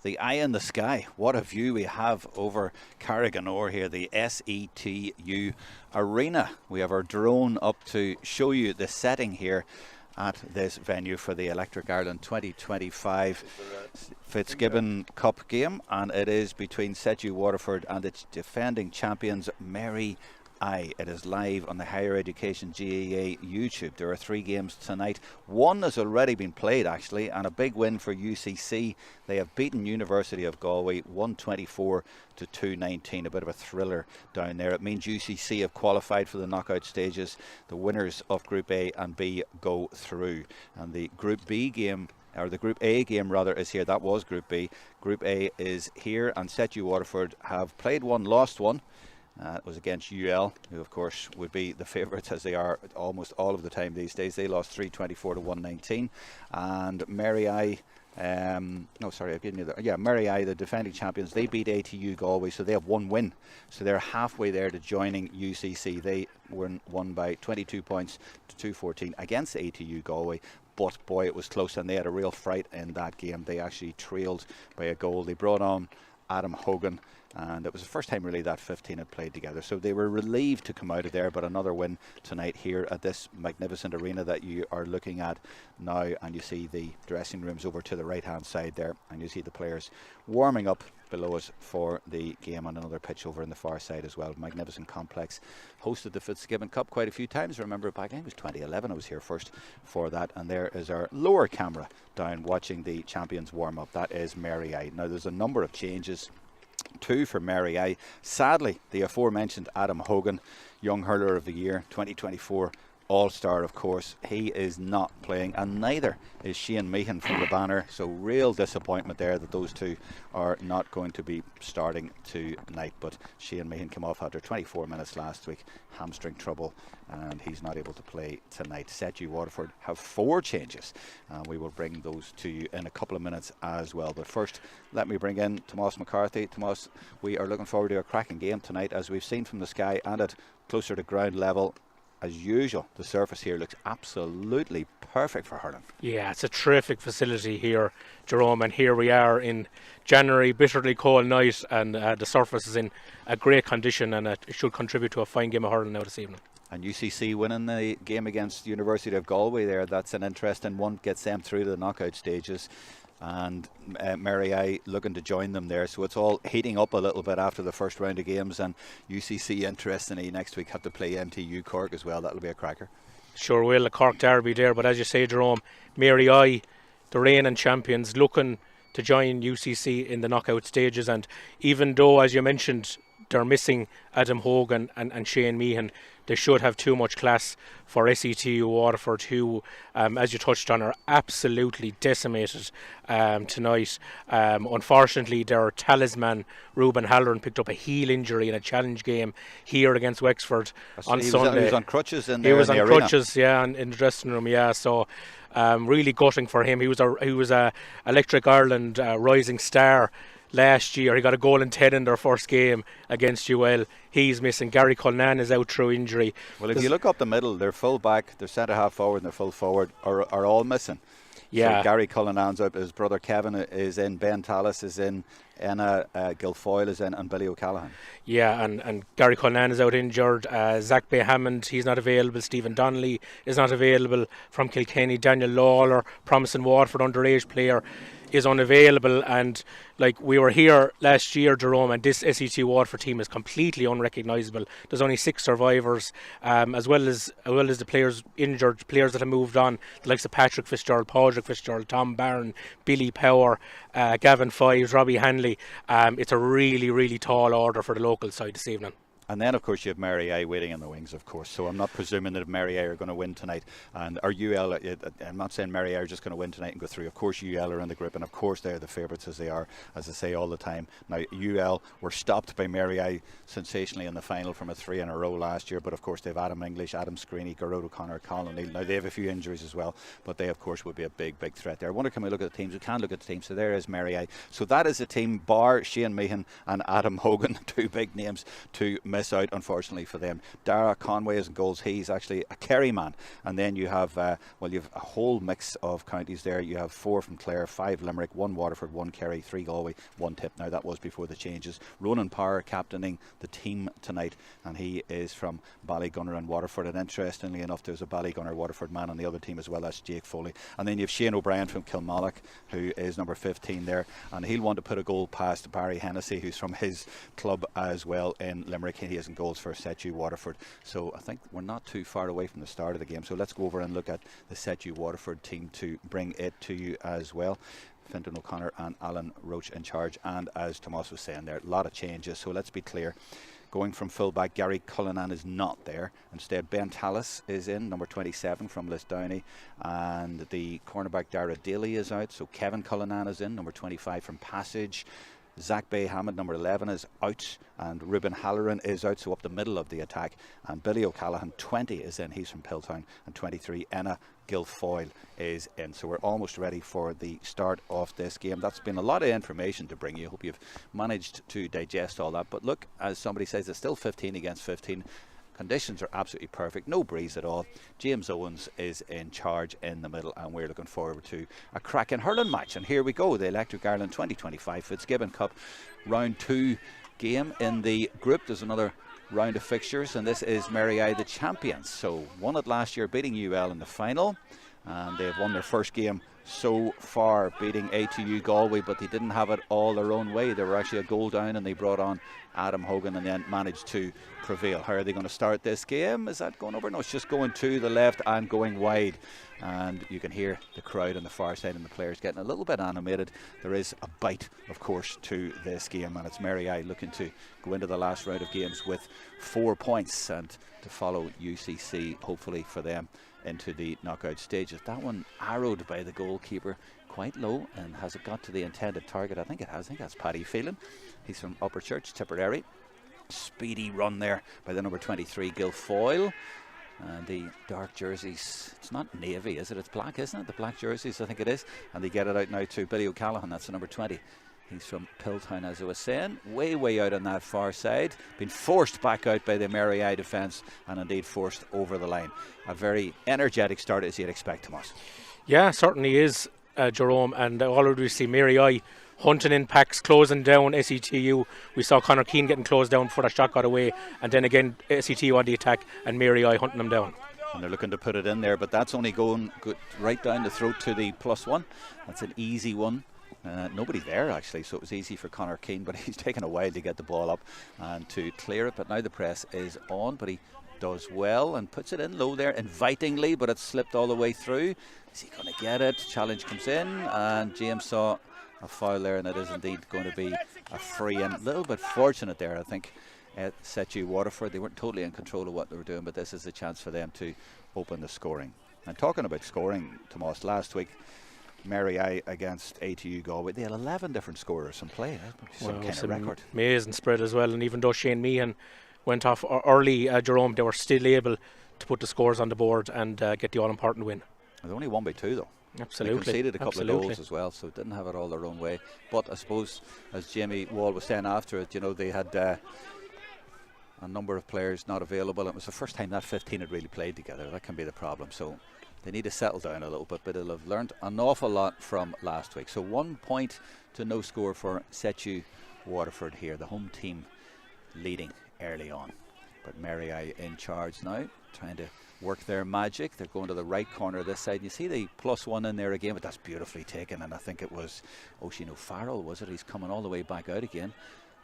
The eye in the sky. What a view we have over Carriganore here, the SETU Arena. We have our drone up to show you the setting here at this venue for the Electric Ireland 2025 Fitzgibbon Cup game, and it is between SETU Waterford and its defending champions Mary I. It is live on the Higher Education GAA YouTube. There are 3 games tonight. One has already been played actually, and a big win for UCC. They have beaten University of Galway 124 to 219. A bit of a thriller down there. It means UCC have qualified for the knockout stages. The winners of Group A and B go through, and the Group B game, or the Group A game rather, is here. That was Group B. Group A is here, and SETU Waterford have played one, lost one. It was against UL, who of course would be the favourites, as they are almost all of the time these days. They lost 324 to 119. And Mary I, Mary I, the defending champions, they beat ATU Galway, so they have 1 win. So they're halfway there to joining UCC. They won by 22 points to 214 against ATU Galway. But boy, it was close, and they had a real fright in that game. They actually trailed by a goal. They brought on Adam Hogan, and it was the first time really that 15 had played together, so they were relieved to come out of there. But another win tonight here at this magnificent arena that you are looking at now, and you see the dressing rooms over to the right hand side there, and you see the players warming up below us for the game on another pitch over in the far side as well. Magnificent complex. Hosted the Fitzgibbon Cup quite a few times. Remember back, I think it was 2011 I was here first for that. And there is our lower camera down watching the champions warm up. That is Mary I. Now there's a number of changes. 2 for Mary I. Sadly, the aforementioned Adam Hogan, Young Hurler of the Year 2024 All-Star, of course, he is not playing, and neither is Shane Meehan from the Banner. So real disappointment there that those 2 are not going to be starting tonight. But Shane Meehan came off after 24 minutes last week, hamstring trouble, and he's not able to play tonight. SETU Waterford have 4 changes, and we will bring those to you in a couple of minutes as well. But first, let me bring in Tomas McCarthy. Tomas, we are looking forward to a cracking game tonight, as we've seen from the sky and at closer to ground level. As usual, the surface here looks absolutely perfect for hurling. Yeah, it's a terrific facility here, Jerome, and here we are in January, bitterly cold night, and the surface is in a great condition, and it should contribute to a fine game of hurling now this evening. And UCC winning the game against University of Galway there, that's an interesting one, gets them through to the knockout stages. And Mary I looking to join them there, so it's all heating up a little bit after the first round of games. And UCC, interestingly, next week have to play MTU Cork as well. That'll be a cracker. Sure will, a Cork derby there, but as you say, Jerome, Mary I, the reigning champions, looking to join UCC in the knockout stages. And even though, as you mentioned, they're missing Adam Hogan and Shane Meehan, they should have too much class for SETU Waterford, who, as you touched on, are absolutely decimated tonight. Unfortunately, their talisman, Ruben Halloran, picked up a heel injury in a challenge game here against Wexford on Sunday. He was on crutches in there. He was on crutches, yeah, in the dressing room, yeah. So really gutting for him. He was a Electric Ireland rising star last year. He got a goal in 10 in their first game against UL. He's missing. Gary Cullinan is out through injury. Well, if you look up the middle, their full back, their centre half forward and their full forward are all missing. Yeah. So Gary Cullinan's out, his brother Kevin is in, Ben Tallis is in, Enna Guilfoyle is in, and Billy O'Callaghan. Yeah, and Gary Cullinan is out injured. Zach Bay Hammond, he's not available. Stephen Donnelly is not available from Kilkenny. Daniel Lawler, promising Waterford underage player, is unavailable. And like, we were here last year, Jerome, and this SETU Waterford team is completely unrecognisable. There's only 6 survivors, as well as the players injured, players that have moved on, the likes of Patrick Fitzgerald, Padraig Fitzgerald, Tom Barron, Billy Power, Gavin Fives, Robbie Hanley. It's a really, really tall order for the local side this evening. And then, of course, you have Mary I waiting in the wings, of course. So I'm not presuming that Mary I are going to win tonight. And our UL, I'm not saying Mary I are just going to win tonight and go through. Of course, UL are in the group, and of course they're the favourites, as they are, as I say all the time. Now, UL were stopped by Mary I sensationally in the final from a 3 in a row last year. But of course, they have Adam English, Adam Screeney, Garrod O'Connor, Colin O'Neill. Now, they have a few injuries as well, but they, of course, would be a big, big threat there. I wonder, can we look at the teams? We can look at the teams. So there is Mary I. So that is a team, bar Shane Meehan and Adam Hogan, 2 big names to miss miss out, unfortunately for them. Dara Conway is in goals. He's actually a Kerry man. And then you have, you have a whole mix of counties there. You have 4 from Clare, 5 Limerick, 1 Waterford, 1 Kerry, 3 Galway, 1 Tip. Now that was before the changes. Ronan Power captaining the team tonight, and he is from Ballygunner and Waterford. And interestingly enough, there's a Ballygunner Waterford man on the other team as well. That's Jake Foley. And then you have Shane O'Brien from Kilmallock, who is number 15 there, and he'll want to put a goal past Barry Hennessy, who's from his club as well in Limerick. He has goals for SETU Waterford. So I think we're not too far away from the start of the game. So let's go over and look at the SETU Waterford team to bring it to you as well. Fintan O'Connor and Alan Roach in charge, and as Tomas was saying there, a lot of changes. So let's be clear. Going from fullback, Gary Cullinan is not there. Instead, Ben Tallis is in, number 27 from Lisdowney. And the cornerback, Dara Daly, is out. So Kevin Cullinan is in, number 25 from Passage. Zach Bay-Hammond, number 11, is out. And Ruben Halloran is out, so up the middle of the attack. And Billy O'Callaghan, 20, is in. He's from Piltown. And 23, Enna Guilfoyle is in. So we're almost ready for the start of this game. That's been a lot of information to bring you. Hope you've managed to digest all that. But look, as somebody says, it's still 15 against 15. Conditions are absolutely perfect, no breeze at all. James Owens is in charge in the middle, and we're looking forward to a cracking hurling match. And here we go, the Electric Ireland 2025 Fitzgibbon Cup round 2 game in the group. There's another round of fixtures, and this is Merry the champions. So won it last year, beating UL in the final, and they've won their first game so far, beating ATU Galway, but they didn't have it all their own way. They were actually a goal down, and they brought on Adam Hogan and then managed to prevail. How are they going to start this game? Is that going over? No, it's just going to the left and going wide, and you can hear the crowd on the far side and the players getting a little bit animated. There is a bite, of course, to this game, and it's Mary looking to go into the last round of games with 4 points and to follow UCC, hopefully for them, into the knockout stages. That one arrowed by the goalkeeper quite low, and has it got to the intended target? I think it has. I think that's Paddy Phelan. He's from Upper Church, Tipperary. Speedy run there by the number 23 Guilfoyle, and the dark jerseys, it's not navy, is it? It's black, isn't it? The black jerseys, I think it is. And they get it out now to Billy O'Callaghan. That's the number 20. He's from Piltown, as I was saying, way out on that far side, been forced back out by the Mary defence, and indeed forced over the line. A very energetic start, as you'd expect, Tomas. Yeah, certainly is, Jerome, and already we see Mary hunting in packs, closing down SETU. We saw Conor Keane getting closed down before that shot got away, and then again SETU on the attack and Mary hunting them down. And they're looking to put it in there, but that's only going good right down the throat to the +1. That's an easy one. Nobody there actually, so it was easy for Conor Keane, but he's taken a while to get the ball up and to clear it. But now the press is on, but he does well and puts it in low there invitingly, but it's slipped all the way through. Is he going to get it? Challenge comes in, and James saw a foul there, and it is indeed going to be a free. And a little bit fortunate there, I think, at SETU Waterford. They weren't totally in control of what they were doing, but this is a chance for them to open the scoring. And talking about scoring, Tomas, last week Mary against ATU Galway, they had 11 different scorers in play. Some kind of record. Amazing spread as well, and even though Shane Meehan went off early, Jerome, they were still able to put the scores on the board and get the all-important win. They only won by 2 though. Absolutely. They conceded a couple of goals as well, so didn't have it all their own way. But I suppose, as Jamie Wall was saying after it, you know, they had a number of players not available. It was the first time that 15 had really played together. That can be the problem. So they need to settle down a little bit, but they'll have learned an awful lot from last week. So 1 point to no score for SETU Waterford here. The home team leading early on. But Mary in charge now, trying to work their magic. They're going to the right corner this side. You see the +1 in there again, but that's beautifully taken. And I think it was Oisin O'Farrell, was it? He's coming all the way back out again.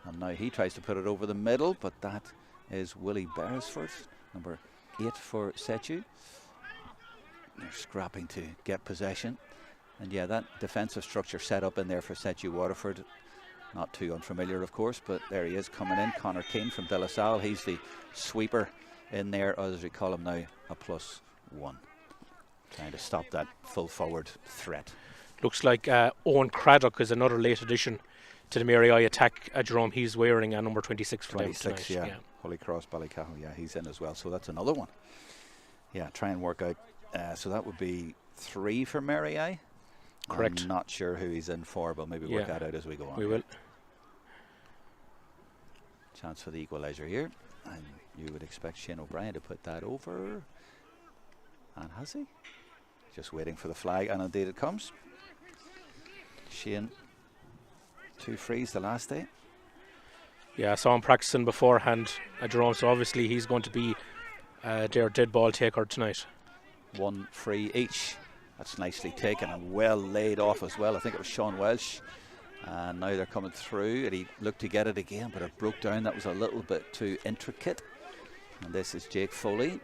And now he tries to put it over the middle, but that is Willie Beresford, number 8 for SETU. They're scrapping to get possession. And yeah, that defensive structure set up in there for SETU Waterford, not too unfamiliar of course, but there he is coming in. Conor Keane from De La Salle, he's the sweeper in there, as we call him now, a +1, trying to stop that full forward threat. Looks like Owen Craddock is another late addition to the Mary attack. Jerome, he's wearing a number 26 for 26, them tonight. yeah. Holy Cross Ballycahill, yeah, he's in as well, so that's another one. Yeah, try and work out. So that would be 3 for Mary. Correct. I'm not sure who he's in for, but maybe work that out as we go on. We will. Chance for the equaliser here, and you would expect Shane O'Brien to put that over. And has he? Just waiting for the flag, and indeed it comes. Shane, 2 frees the last day. Yeah, I saw him practicing beforehand, Jerome, so obviously he's going to be their dead ball taker tonight. 1 free each. That's nicely taken and well laid off as well. I think it was Sean Welsh. And now they're coming through, and he looked to get it again, but it broke down. That was a little bit too intricate. And this is Jake Foley.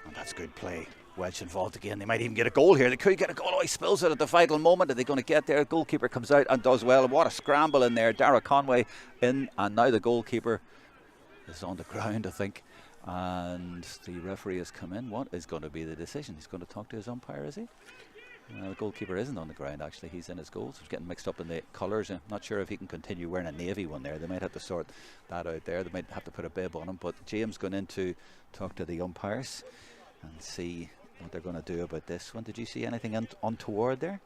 And that's good play. Welsh involved again. They might even get a goal here. They could get a goal. Oh, he spills it at the vital moment. Are they going to get there? Goalkeeper comes out and does well. What a scramble in there. Dara Conway in, and now the goalkeeper is on the ground, I think. And the referee has come in. What is going to be the decision? He's going to talk to his umpire, is he? The goalkeeper isn't on the ground, actually. He's in his goals. He's getting mixed up in the colours. I'm not sure if he can continue wearing a navy one there. They might have to sort that out there. They might have to put a bib on him. But James going in to talk to the umpires and see what they're going to do about this one. Did you see anything untoward there?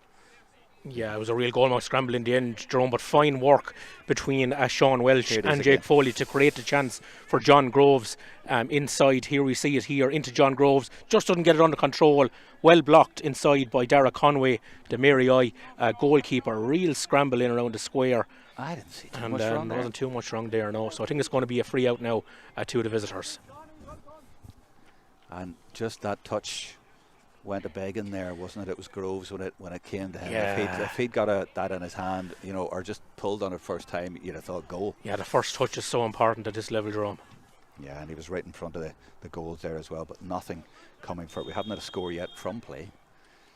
Yeah, it was a real goalmouth scramble in the end, Jerome, but fine work between Sean Welsh and Jake Foley to create the chance for John Groves inside. Here we see it here into John Groves. Just doesn't get it under control. Well blocked inside by Dara Conway, the Mary Eye goalkeeper. Real scramble in around the square. I didn't see too much wrong there. There wasn't too much wrong there, no. So I think it's going to be a free out now to the visitors. And just that touch went a begging there, wasn't it? It was Groves when it came to him. Yeah. If he'd got that in his hand, or just pulled on it first time, you'd have thought goal. Yeah, the first touch is so important at this level, Jerome. Yeah, and he was right in front of the goals there as well, but nothing coming for it. We haven't had a score yet from play,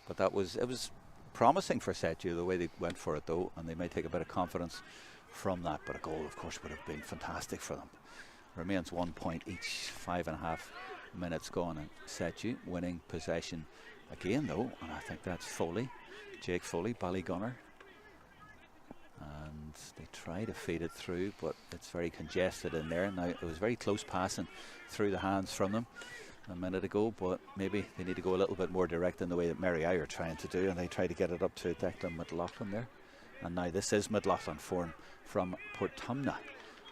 but it was promising for SETU the way they went for it though, and they may take a bit of confidence from that. But a goal, of course, would have been fantastic for them. Remains 1 point each, 5.5 minutes gone, and SETU winning possession again though, and I think that's Foley, Jake Foley, Ballygunner, and they try to feed it through, but it's very congested in there. Now it was very close passing through the hands from them a minute ago, but maybe they need to go a little bit more direct in the way that Mary Eye are trying to do, and they try to get it up to Declan McLaughlin there. And now this is McLaughlin from Portumna,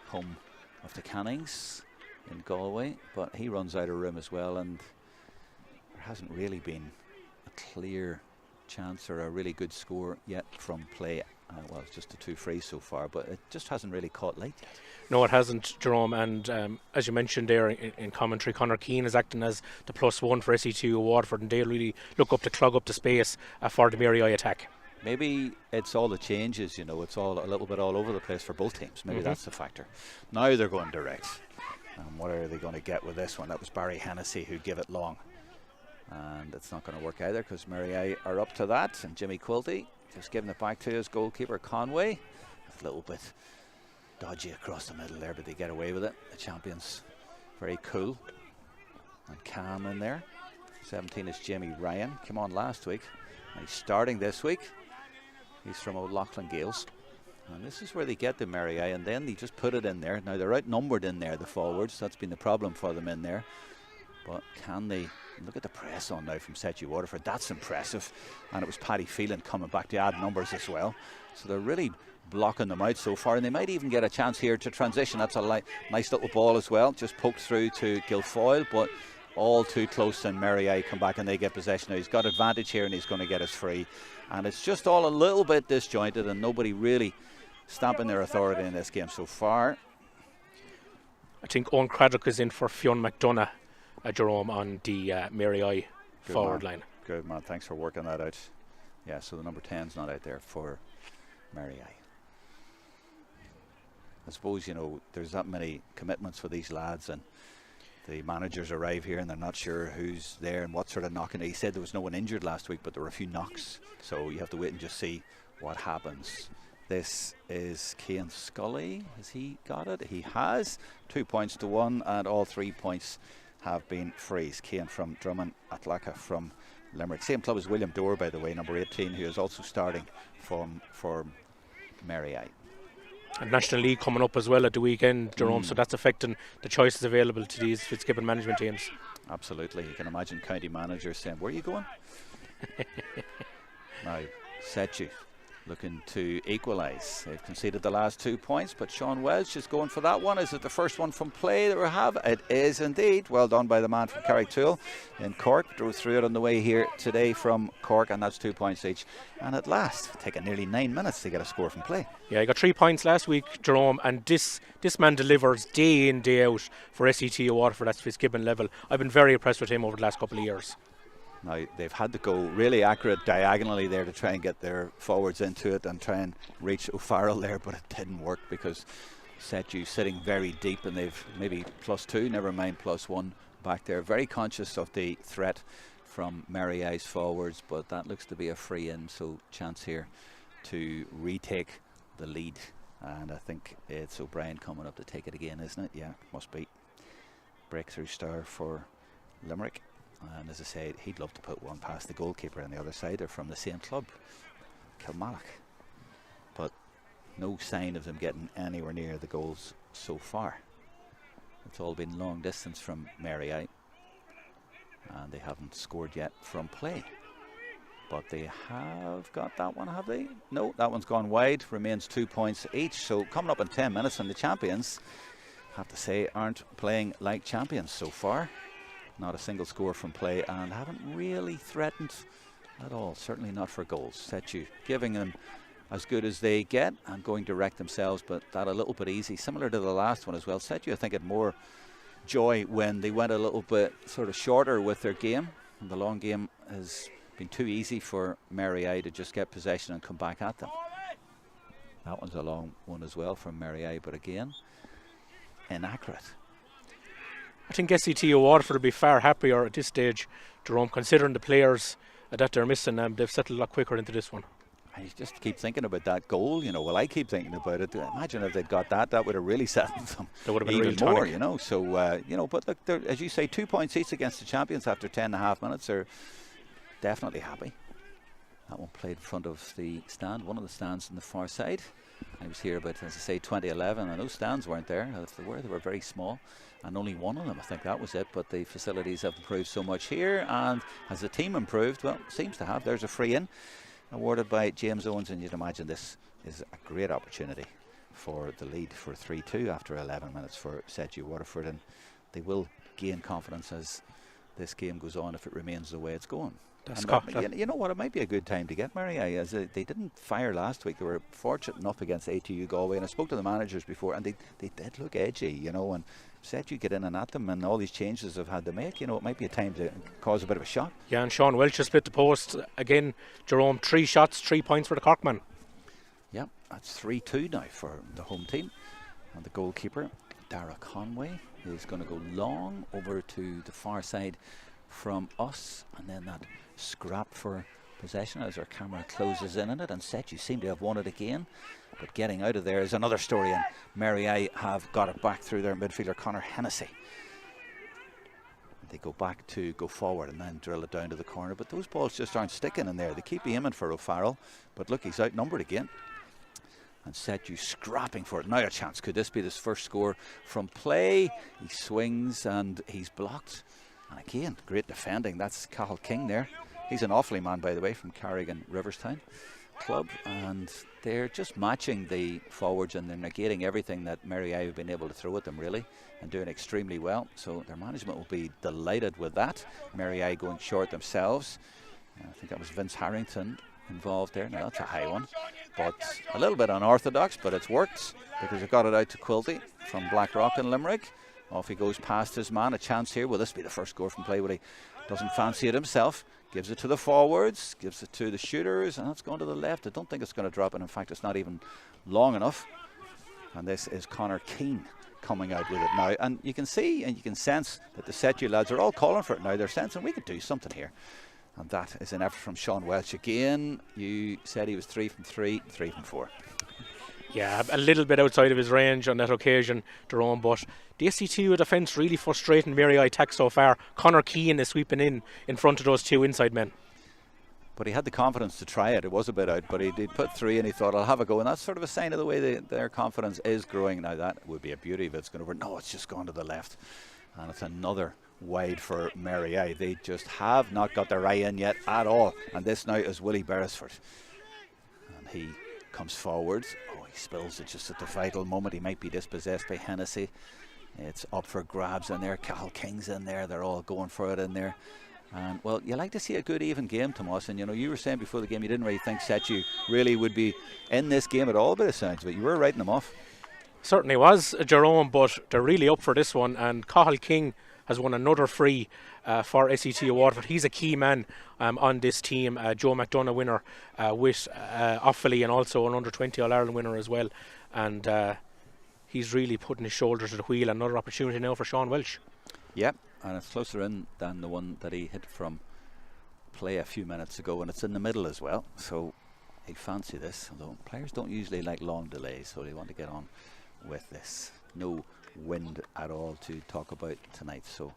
home of the Cannings in Galway, but he runs out of room as well, and there hasn't really been a clear chance or a really good score yet from play. Well, it's just the 2 frees so far, but it just hasn't really caught light yet. No, it hasn't, Jerome, and as you mentioned there in commentary, Conor Keane is acting as the +1 for SETU Waterford, and they really look up to clog up the space for the Mary Eye attack. Maybe it's all the changes, it's all a little bit all over the place for both teams. Maybe that's the factor. Now they're going direct. And what are they going to get with this one? That was Barry Hennessy who gave it long. And it's not going to work either because Mary Eye are up to that. And Jimmy Quilty just giving it back to his goalkeeper, Conway. A little bit dodgy across the middle there, but they get away with it. The champions very cool and calm in there. 17 is Jamie Ryan. Came on last week. And he's starting this week. He's from O'Loughlin Gales. And this is where they get the Mary Eye, and then they just put it in there. Now they're outnumbered in there, the forwards. That's been the problem for them in there. But can they look at the press on now from SETU Waterford? That's impressive. And it was Paddy Phelan coming back to add numbers as well. So they're really blocking them out so far, and they might even get a chance here to transition. That's a nice little ball as well. Just poked through to Guilfoyle, but all too close, and Mary Eye come back and they get possession. Now he's got advantage here and he's going to get his free. And it's just all a little bit disjointed, and nobody really stamping their authority in this game so far. I think Owen Craddock is in for Fionn McDonough, Jerome, on the Mary Eye forward line. Good man, thanks for working that out. Yeah, so the number 10's not out there for Mary Eye. I suppose, there's that many commitments for these lads, and the managers arrive here and they're not sure who's there and what sort of knocking. He said there was no one injured last week, but there were a few knocks, so you have to wait and just see what happens. This is Cian Scully. Has he got it? He has. 2 points to 1, and all 3 points have been frees. Cian from Drummond, Atlaka from Limerick. Same club as William Dorr, by the way, number 18, who is also starting for Mary Eye. And National League coming up as well at the weekend, Jerome, so that's affecting the choices available to these Fitzgibbon management teams. Absolutely. You can imagine county managers saying, where are you going? Now, SETU looking to equalise. They've conceded the last 2 points, but Sean Welch is going for that one. Is it the first one from play that we have? It is indeed. Well done by the man from Carricktool in Cork. Drove through it on the way here today from Cork, and that's 2 points each. And at last, taking nearly 9 minutes to get a score from play. Yeah, he got 3 points last week, Jerome, and this man delivers day in, day out for SETU Waterford at Fitzgibbon level. I've been very impressed with him over the last couple of years. Now, they've had to go really accurate diagonally there to try and get their forwards into it and try and reach O'Farrell there, but it didn't work because SETU sitting very deep, and they've maybe +2, never mind +1 back there. Very conscious of the threat from Mary I's forwards, but that looks to be a free in, so chance here to retake the lead. And I think it's O'Brien coming up to take it again, isn't it? Yeah, must be. Breakthrough star for Limerick. And as I said, he'd love to put one past the goalkeeper on the other side. They're from the same club, Kilmallock. But no sign of them getting anywhere near the goals so far. It's all been long distance from Mary I. And they haven't scored yet from play. But they have got that one, have they? No, that one's gone wide. Remains 2 points each. So coming up in 10 minutes, and the champions, have to say, aren't playing like champions so far. Not a single score from play, and haven't really threatened at all. Certainly not for goals. SETU giving them as good as they get and going direct themselves, but that a little bit easy. Similar to the last one as well. SETU, I think, had more joy when they went a little bit sort of shorter with their game. And the long game has been too easy for Mary I to just get possession and come back at them. That one's a long one as well from Mary I, but again, inaccurate. I think SETU Waterford will be far happier at this stage, Jerome, considering the players that they're missing. They've settled a lot quicker into this one. I just keep thinking about that goal, you know. Well, I keep thinking about it. Imagine if they'd got that, that would have really settled them. That would have been even really more, tonic. you know. So, you know, but look, as you say, 2 points each against the champions after 10.5 minutes. They're definitely happy. That one played in front of the stand, one of the stands on the far side. I was here about, as I say, 2011, and those stands weren't there. If they were very small, and only one of them, I think that was it. But the facilities have improved so much here, and has the team improved? Well, seems to have. There's a free in awarded by James Owens, and you'd imagine this is a great opportunity for the lead for 3-2 after 11 minutes for SETU Waterford, and they will gain confidence as this game goes on if it remains the way it's going. You know what, it might be a good time to get Mary I, as they didn't fire last week. They were fortunate enough against ATU Galway, and I spoke to the managers before, and they did look edgy, you know, and said you get in and at them, and all these changes they've had to make, you know, it might be a time to cause a bit of a shock. Yeah, and Sean Welch has split the post again. Jerome, 3 shots, 3 points for the Corkman. Yeah, that's 3-2 now for the home team, and the goalkeeper Dara Conway is going to go long over to the far side from us, and then that scrap for possession as our camera closes in on it, and SETU seem to have won it again, but getting out of there is another story, and Mary I have got it back through their midfielder Conor Hennessy. They go back to go forward and then drill it down to the corner, but those balls just aren't sticking in there. They keep aiming for O'Farrell, but look, he's outnumbered again, and SETU scrapping for it. Now a chance. Could this be his first score from play? He swings and he's blocked. And again, great defending. That's Cathal King there. He's an Offaly man, by the way, from Carrigan Riverstown club. And they're just matching the forwards, and they're negating everything that Mary I have been able to throw at them, really, and doing extremely well. So their management will be delighted with that. Mary I going short themselves. I think that was Vince Harrington involved there. Now that's a high one, but a little bit unorthodox, but it's worked because they've got it out to Quilty from Blackrock in Limerick. Off he goes past his man. A chance here. Will this be the first score from play? Well, he doesn't fancy it himself. Gives it to the forwards, gives it to the shooters, and it's gone to the left. I don't think it's going to drop, and in fact it's not even long enough. And this is Conor Keane coming out with it now, and you can see and you can sense that the SETU lads are all calling for it now. They're sensing we could do something here, and that is an effort from Sean Welch again. You said he was 3 from 3, 3 from 4. Yeah, a little bit outside of his range on that occasion, Jerome, but the SETU defence really frustrating Mary I attack so far. Conor Keane is sweeping in front of those two inside men. But he had the confidence to try it. It was a bit out, but he did put 3 and he thought, I'll have a go. And that's sort of a sign of the way their confidence is growing. Now that would be a beauty if it's going over. No, it's just gone to the left. And it's another wide for Mary I. They just have not got their eye in yet at all. And this now is Willie Beresford. he comes forward. Oh, he spills it just at the vital moment. He might be dispossessed by Hennessy. It's up for grabs in there. Cathal King's in there. They're all going for it in there. And, well, you like to see a good even game, Tomas. And, you were saying before the game you didn't really think SETU really would be in this game at all, by the sounds of it. You were writing them off. Certainly was, Jerome, but they're really up for this one. And Cathal King has won another free for SETU Waterford. He's a key man on this team. Joe McDonough winner with Offaly, and also an under-20 All-Ireland winner as well. And he's really putting his shoulder to the wheel. Another opportunity now for Sean Welsh. Yep, and it's closer in than the one that he hit from play a few minutes ago, and it's in the middle as well. So he'd fancy this, although players don't usually like long delays, so they want to get on with this. No wind at all to talk about tonight, so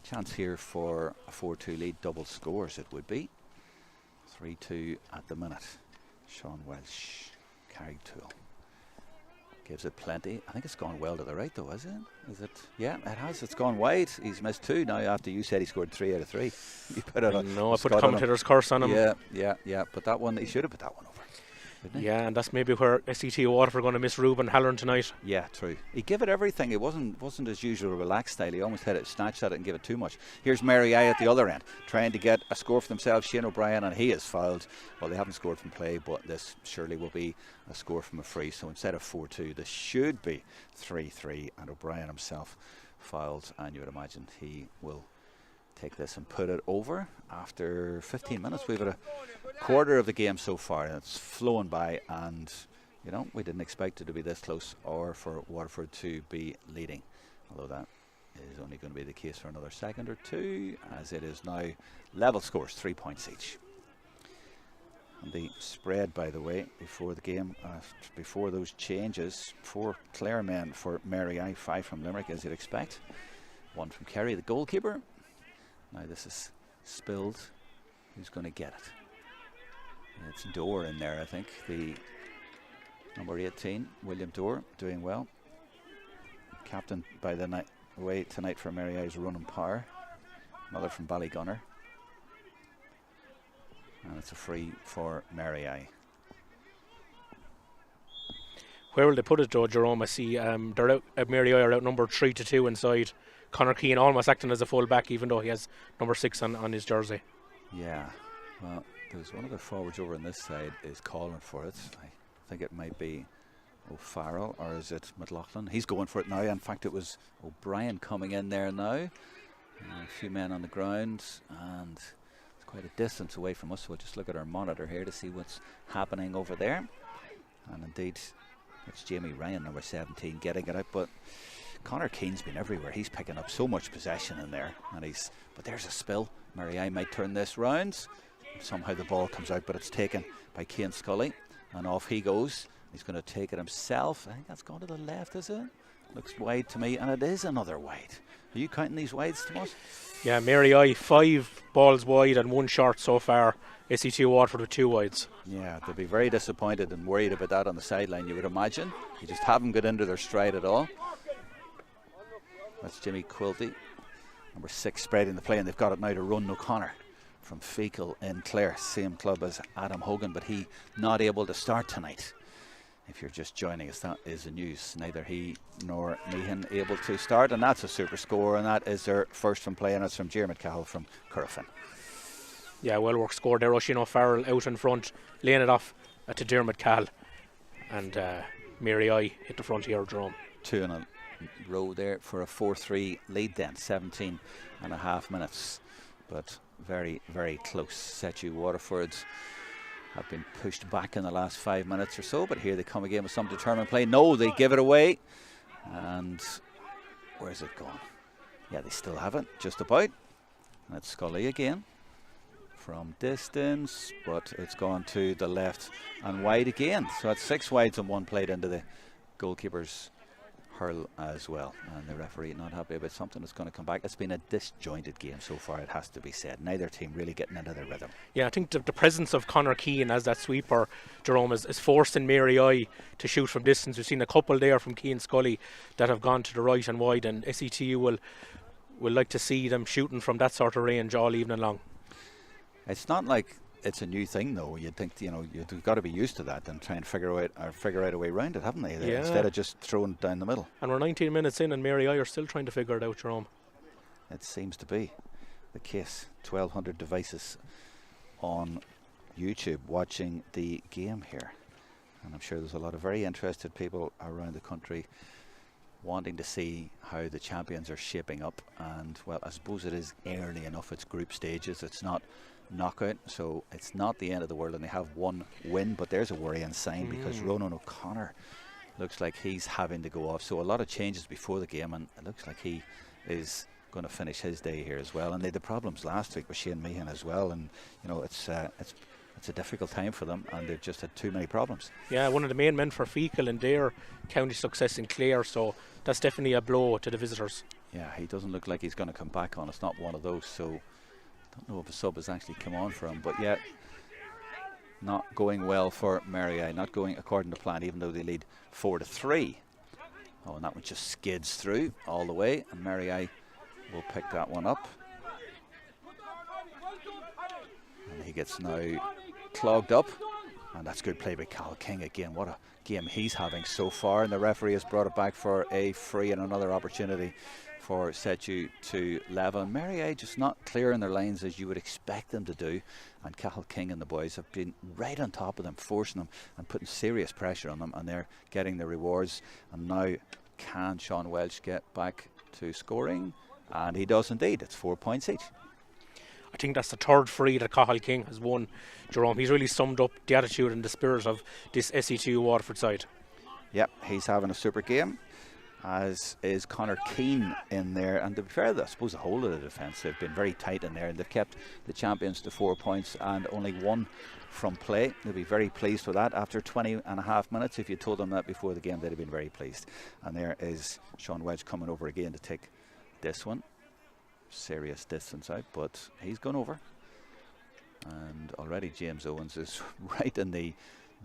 chance here for a 4-2 lead. Double scores it would be. 3-2 at the minute. Sean Welsh, carried tool, gives it plenty. I think it's gone well to the right though, is it? Yeah, it has. It's gone wide. He's missed 2 now after you said he scored 3 out of 3. You put it on. No, I put a commentator's curse on him. Yeah. But that one, he should have put that one over. Yeah, and that's maybe where SETU Waterford are going to miss Ruben Halloran tonight. Yeah, true. He gave it everything. It wasn't his usual relaxed style. He almost had it, snatched at it and gave it too much. Here's Mary I at the other end, trying to get a score for themselves. Shane O'Brien, and he is fouled. Well, they haven't scored from play, but this surely will be a score from a free. So instead of 4-2, this should be 3-3, and O'Brien himself fouled, and you would imagine he will take this and put it over. After 15 minutes, we've had a quarter of the game so far, and it's flown by, and we didn't expect it to be this close or for Waterford to be leading, although that is only going to be the case for another second or two, as it is now level scores, 3 points each. And the spread, by the way, before the game, before those changes, 4 Clare men for Mary I, 5 from Limerick, as you'd expect, 1 from Kerry, the goalkeeper. Now this is spilled. Who's going to get it? It's Dorr in there, I think. The number 18, William Dorr, doing well. Captain by the way tonight for Mary I's Ronan Power. Another from Ballygunner. And it's a free for Mary I. Where will they put it though, Jerome? I see they're out, Mary I are outnumbered 3-2 inside. Conor Keane almost acting as a full back, even though he has number 6 on his jersey. Yeah, well, there's one of the forwards over on this side is calling for it. I think it might be O'Farrell, or is it McLaughlin? He's going for it now. In fact, it was O'Brien coming in there now. A few men on the ground, and it's quite a distance away from us, so we'll just look at our monitor here to see what's happening over there. And indeed, it's Jamie Ryan, number 17, getting it out, but Conor Keane's been everywhere. He's picking up so much possession in there, but there's a spill. Mary I might turn this round. Somehow the ball comes out, but it's taken by Cian Scully, and off he goes. He's going to take it himself. I think that's gone to the left, is it? Looks wide to me, and it is another wide. Are you counting these wides, Tomas? Yeah, Mary I 5 balls wide and 1 short so far. SETU Waterford with 2 wides. Yeah, they'll be very disappointed and worried about that on the sideline, you would imagine. They just haven't got into their stride at all. That's Jimmy Quilty, number 6, spreading the play, and they've got it now to Ronan O'Connor from Feakle in Clare, same club as Adam Hogan, but he not able to start tonight. If you're just joining us, that is the news. Neither he nor Meehan able to start, and that's a super score, and that is their first from play, and it's from Jeremy Cahill from Currafin. Yeah, well worked score there. Oisin O'Farrell out in front, laying it off to Dermot Cahill, and Mary I hit the front here, Jerome. 2 in a row there for a 4-3 lead then, 17 and a half minutes, but very, very close. SETU Waterford have been pushed back in the last 5 minutes or so, but here they come again with some determined play. No, they give it away, and where's it gone? Yeah, they still have it, just about, and it's Scully again from distance, but it's gone to the left and wide again, so that's 6 wides and 1 played into the goalkeeper's hurl as well, and the referee not happy about something that's going to come back. It's been a disjointed game so far, it has to be said. Neither team really getting into their rhythm. Yeah, I think the presence of Conor Keane as that sweeper, Jerome, is forcing Mary I to shoot from distance. We've seen a couple there from Cian Scully that have gone to the right and wide, and SETU will like to see them shooting from that sort of range all evening long. It's not like it's a new thing, though. You'd think, you've got to be used to that and try and figure out a way around it, haven't they? Yeah. Instead of just throwing it down the middle. And we're 19 minutes in, and Mary I are still trying to figure it out, Jerome. It seems to be the case. 1,200 devices on YouTube watching the game here, and I'm sure there's a lot of very interested people around the country wanting to see how the champions are shaping up. And well, I suppose it is early enough. It's group stages, it's not knockout, so it's not the end of the world, and they have one win, but there's a worrying sign because Ronan O'Connor looks like he's having to go off. So a lot of changes before the game, and it looks like he is going to finish his day here as well. And they had the problems last week with Shane Meehan as well, and it's a difficult time for them, and they've just had too many problems. Yeah, one of the main men for Fecal in their county success in Clare, so that's definitely a blow to the visitors. Yeah, he doesn't look like he's going to come back on. It's not one of those, so don't know if a sub has actually come on for him, but yeah, not going well for Mary I, not going according to plan, even though they lead 4-3. Oh, and that one just skids through all the way, and Mary I will pick that one up. And he gets now clogged up, and that's good play by Cal King again. What a game he's having so far, and the referee has brought it back for a free and another opportunity for SETU to level. And Mary I just not clearing their lines as you would expect them to do, and Cal King and the boys have been right on top of them, forcing them and putting serious pressure on them, and they're getting the rewards. And now can Sean Welch get back to scoring? And he does indeed. It's 4 points each. I think that's the third free that Cathal King has won, Jerome. He's really summed up the attitude and the spirit of this SETU Waterford side. Yep, he's having a super game, as is Conor Keane in there. And to be fair, I suppose the whole of the defence, they've been very tight in there, and they've kept the champions to 4 points and only one from play. They'll be very pleased with that. After 20.5 minutes, if you told them that before the game, they'd have been very pleased. And there is Sean Welch coming over again to take this one. Serious distance out, but he's gone over, and already James Owens is right in the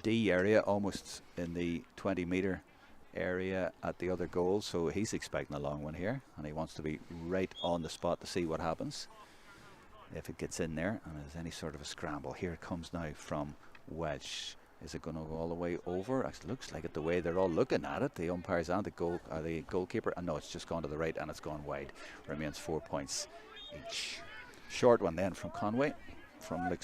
D area, almost in the 20-metre area at the other goal, so he's expecting a long one here, and he wants to be right on the spot to see what happens if it gets in there and there's any sort of a scramble. Here it comes now from Welch. Is it going to go all the way over? It looks like it, the way they're all looking at it, the umpires and the goalkeeper. And no, it's just gone to the right and it's gone wide. Remains 4 points each. Short one then from Conway, from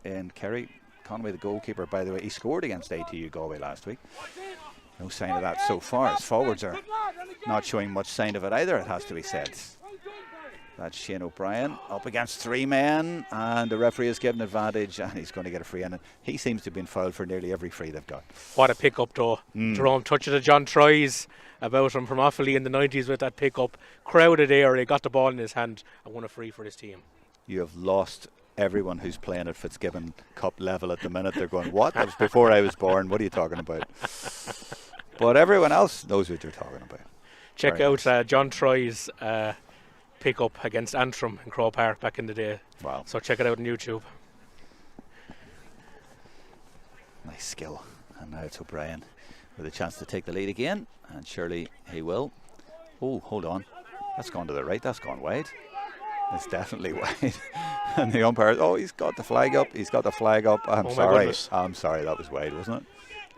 in Kerry. Conway, the goalkeeper, by the way, he scored against ATU Galway last week. No sign of that so far. His forwards are not showing much sign of it either, it has to be said. That's Shane O'Brien up against three men, and the referee is given advantage, and he's going to get a free. And he seems to have been fouled for nearly every free they've got. What a pick-up though. Jerome touched it, John Troyes about him from Offaly in the 90s with that pick-up. Crowded area, got the ball in his hand and won a free for his team. You have lost everyone who's playing at Fitzgibbon Cup level at the minute. They're going, what? That was before I was born. What are you talking about? But everyone else knows what you're talking about. Check Very out nice. John Troyes pick up against Antrim in Crow Park back in the day. Wow. So check it out on YouTube. Nice skill. And now it's O'Brien with a chance to take the lead again, and surely he will. Oh, hold on. That's gone to the right. That's gone wide. It's definitely wide. And the umpire, he's got the flag up. He's got the flag up. I'm sorry. I'm sorry, that was wide, wasn't it?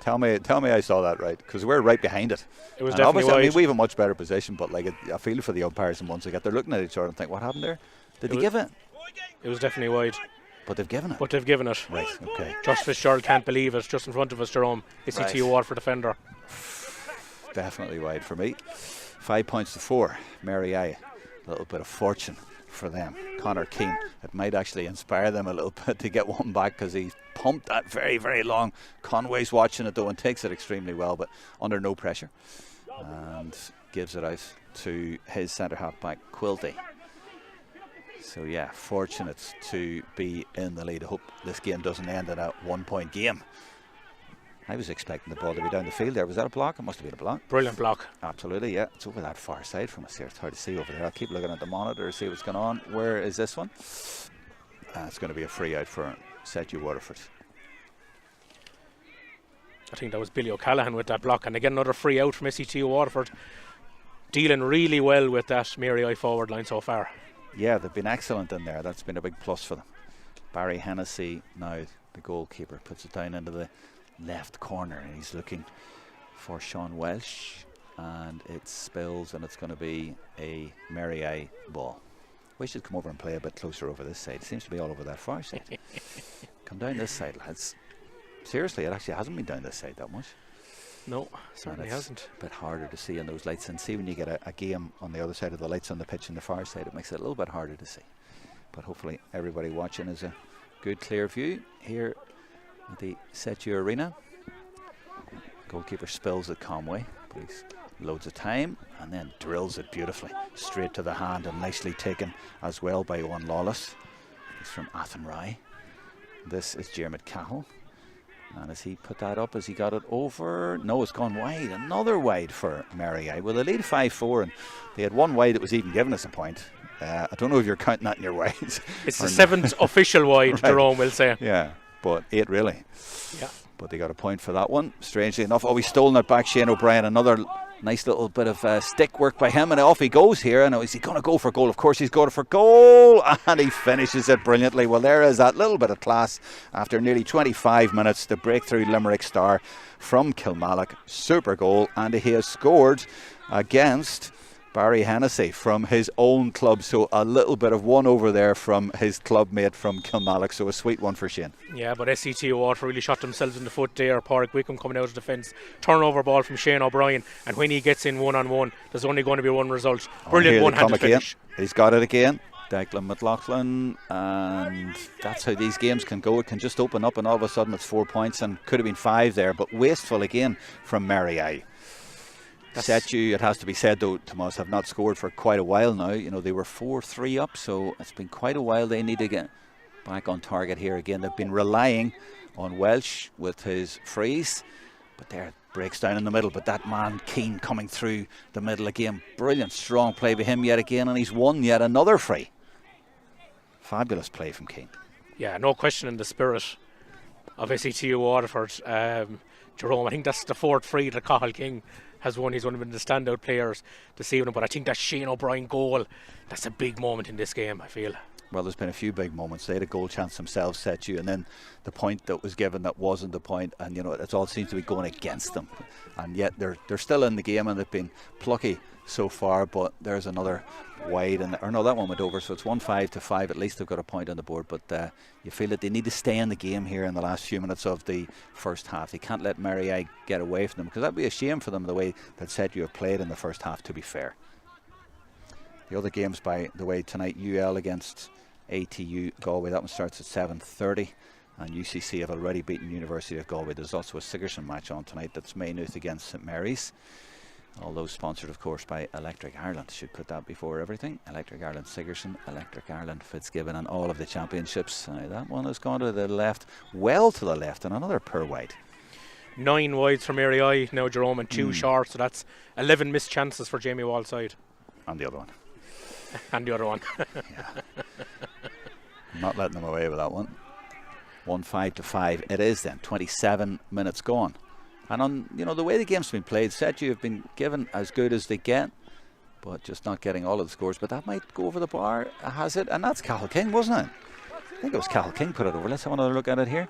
Tell me I saw that right, because we're right behind it. It was definitely wide. I mean, we have a much better position, but like I feel for the umpires, and once they're looking at each other and think, what happened there? Did they give it? It was definitely wide. But they've given it. Right, okay. Just Fitzgerald can't believe it. Just in front of us, Jerome. SETU Waterford defender. Definitely wide for me. 5 points to 4. Mary I. A little bit of fortune for them. Conor Keane, it might actually inspire them a little bit to get one back, because he's pumped that very, very long. Conway's watching it though and takes it extremely well, but under no pressure, and gives it out to his centre half back Quilty. So yeah, fortunate to be in the lead. I hope this game doesn't end in a 1 point game. I was expecting the ball to be down the field there. Was that a block? It must have been a block. Brilliant block. Absolutely, yeah. It's over that far side from us here. It's hard to see over there. I'll keep looking at the monitor to see what's going on. Where is this one? It's going to be a free out for SETU Waterford. I think that was Billy O'Callaghan with that block. And again, another free out from SETU Waterford. Dealing really well with that Mary I forward line so far. Yeah, they've been excellent in there. That's been a big plus for them. Barry Hennessy, now the goalkeeper, puts it down into the left corner, and he's looking for Sean Welsh, and it spills, and it's going to be a Mary Eye ball. We should come over and play a bit closer over this side. It seems to be all over that far side. Come down this side, lads. Seriously, it actually hasn't been down this side that much. No, certainly hasn't. A bit harder to see in those lights, and see when you get a game on the other side of the lights on the pitch on the far side, it makes it a little bit harder to see. But hopefully everybody watching is a good clear view here at the SETU Arena. Goalkeeper spills at Conway, but he's loads of time and then drills it beautifully straight to the hand, and nicely taken as well by Owen Lawless. He's from Athenry. This is Jeremy Cahill. And as he put that up, as he got it over, no, it's gone wide. Another wide for Mary Eye. Well, they lead 5-4, and they had one wide that was even giving us a point. I don't know if you're counting that in your wides. It's the 7th official wide, right. Jerome will say. Yeah, but 8 really. Yeah. But they got a point for that one, strangely enough. Oh, he's stolen it back, Shane O'Brien. Another nice little bit of stick work by him, and off he goes here. And is he going to go for goal? Of course he's going for goal, and he finishes it brilliantly. Well, there is that little bit of class after nearly 25 minutes. The breakthrough Limerick star from Kilmallock, super goal, and he has scored against Barry Hennessy from his own club, so a little bit of one over there from his club mate from Kilmallock, so a sweet one for Shane. Yeah, but SETU Waterford really shot themselves in the foot there. Pádraig Wickham coming out of defence, turnover ball from Shane O'Brien, and when he gets in one-on-one, there's only going to be one result. Brilliant one-handed finish. He's got it again, Declan McLaughlin, and that's how these games can go. It can just open up and all of a sudden it's 4 points, and could have been 5 there, but wasteful again from Mary Eye. SETU, it has to be said though, Tomas, have not scored for quite a while now. You know, they were 4-3 up, so it's been quite a while. They need to get back on target here again. They've been relying on Welsh with his freeze, but there it breaks down in the middle. But that man Keane coming through the middle again, brilliant strong play by him yet again, and he's won yet another free. Fabulous play from Keane. Yeah, no question in the spirit of SETU Waterford. Jerome, I think that's the 4th free that Cahill King has won. He's one of the standout players this evening, but I think that Shane O'Brien goal, that's a big moment in this game, I feel. Well, there's been a few big moments. They had a goal chance themselves, SETU, and then the point that was given that wasn't the point, and you know, it all seems to be going against them, and yet they're still in the game, and they've been plucky so far. But there's another wide, or no, that one went over, so it's 1-5 at least they've got a point on the board. But you feel that they need to stay in the game here in the last few minutes of the first half. They can't let Mary Eye get away from them, because that'd be a shame for them, the way that SETU have played in the first half, to be fair. The other games, by the way, tonight, UL against ATU Galway, that one starts at 7:30, and UCC have already beaten University of Galway. There's also a Sigerson match on tonight, that's Maynooth against St Mary's. All those sponsored, of course, by Electric Ireland. Should put that before everything. Electric Ireland Sigerson, Electric Ireland Fitzgibbon, and all of the championships. That one has gone to the left, well to the left, and another per wide. 9 wides for Mary Eye now, Jerome, and 2 short, so that's 11 missed chances for Jamie Wall's side. And the other one. And the other one. Yeah. Not letting them away with that one. 1-5 it is then. 27 minutes gone. And on, you know, the way the game's been played, SETU have been given as good as they get, but just not getting all of the scores. But that might go over the bar, has it? And that's Cahill King, wasn't it? I think it was Cahill King put it over. Let's have another look at it here.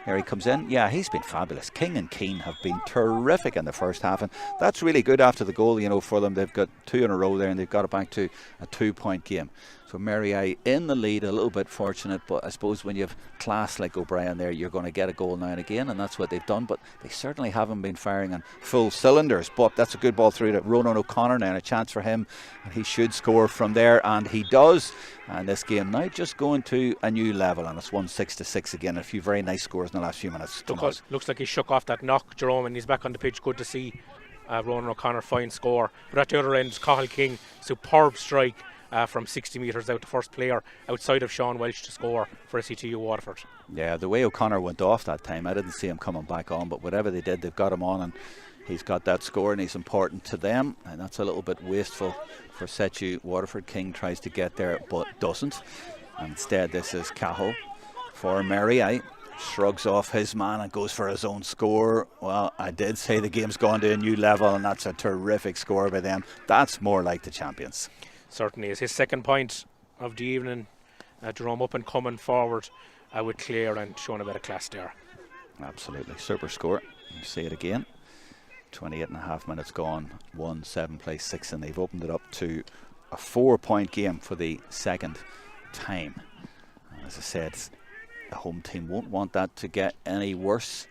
Here he comes in. Yeah, he's been fabulous. King and Keane have been terrific in the first half, and that's really good after the goal, you know, for them. They've got 2 in a row there, and they've got it back to a 2-point game. So Mary Eye in the lead, a little bit fortunate, but I suppose when you have class like O'Brien there, you're going to get a goal now and again, and that's what they've done. But they certainly haven't been firing on full cylinders. But that's a good ball through to Ronan O'Connor now, and a chance for him, and he should score from there, and he does. And this game now just going to a new level, and it's 1-6 again. A few very nice scores in the last few minutes. Looks like he shook off that knock, Jerome, and he's back on the pitch. Good to see Ronan O'Connor fine score. But at the other end, Cahill King, superb strike from 60 metres out, the first player outside of Sean Welsh to score for SETU Waterford. Yeah, the way O'Connor went off that time, I didn't see him coming back on, but whatever they did, they've got him on, and he's got that score, and he's important to them, and that's a little bit wasteful for SETU Waterford. King tries to get there but doesn't, and instead this is Cahill for Mary Eye. Shrugs off his man and goes for his own score. Well, I did say the game's gone to a new level, and that's a terrific score by them. That's more like the champions. Certainly is. His second point of the evening, Jerome up and coming forward with Clare and showing a bit of class there. Absolutely. Super score. You see it again. 28.5 minutes gone. 1-7 plays 6, and they've opened it up to a 4-point game for the second time. As I said, the home team won't want that to get any worse.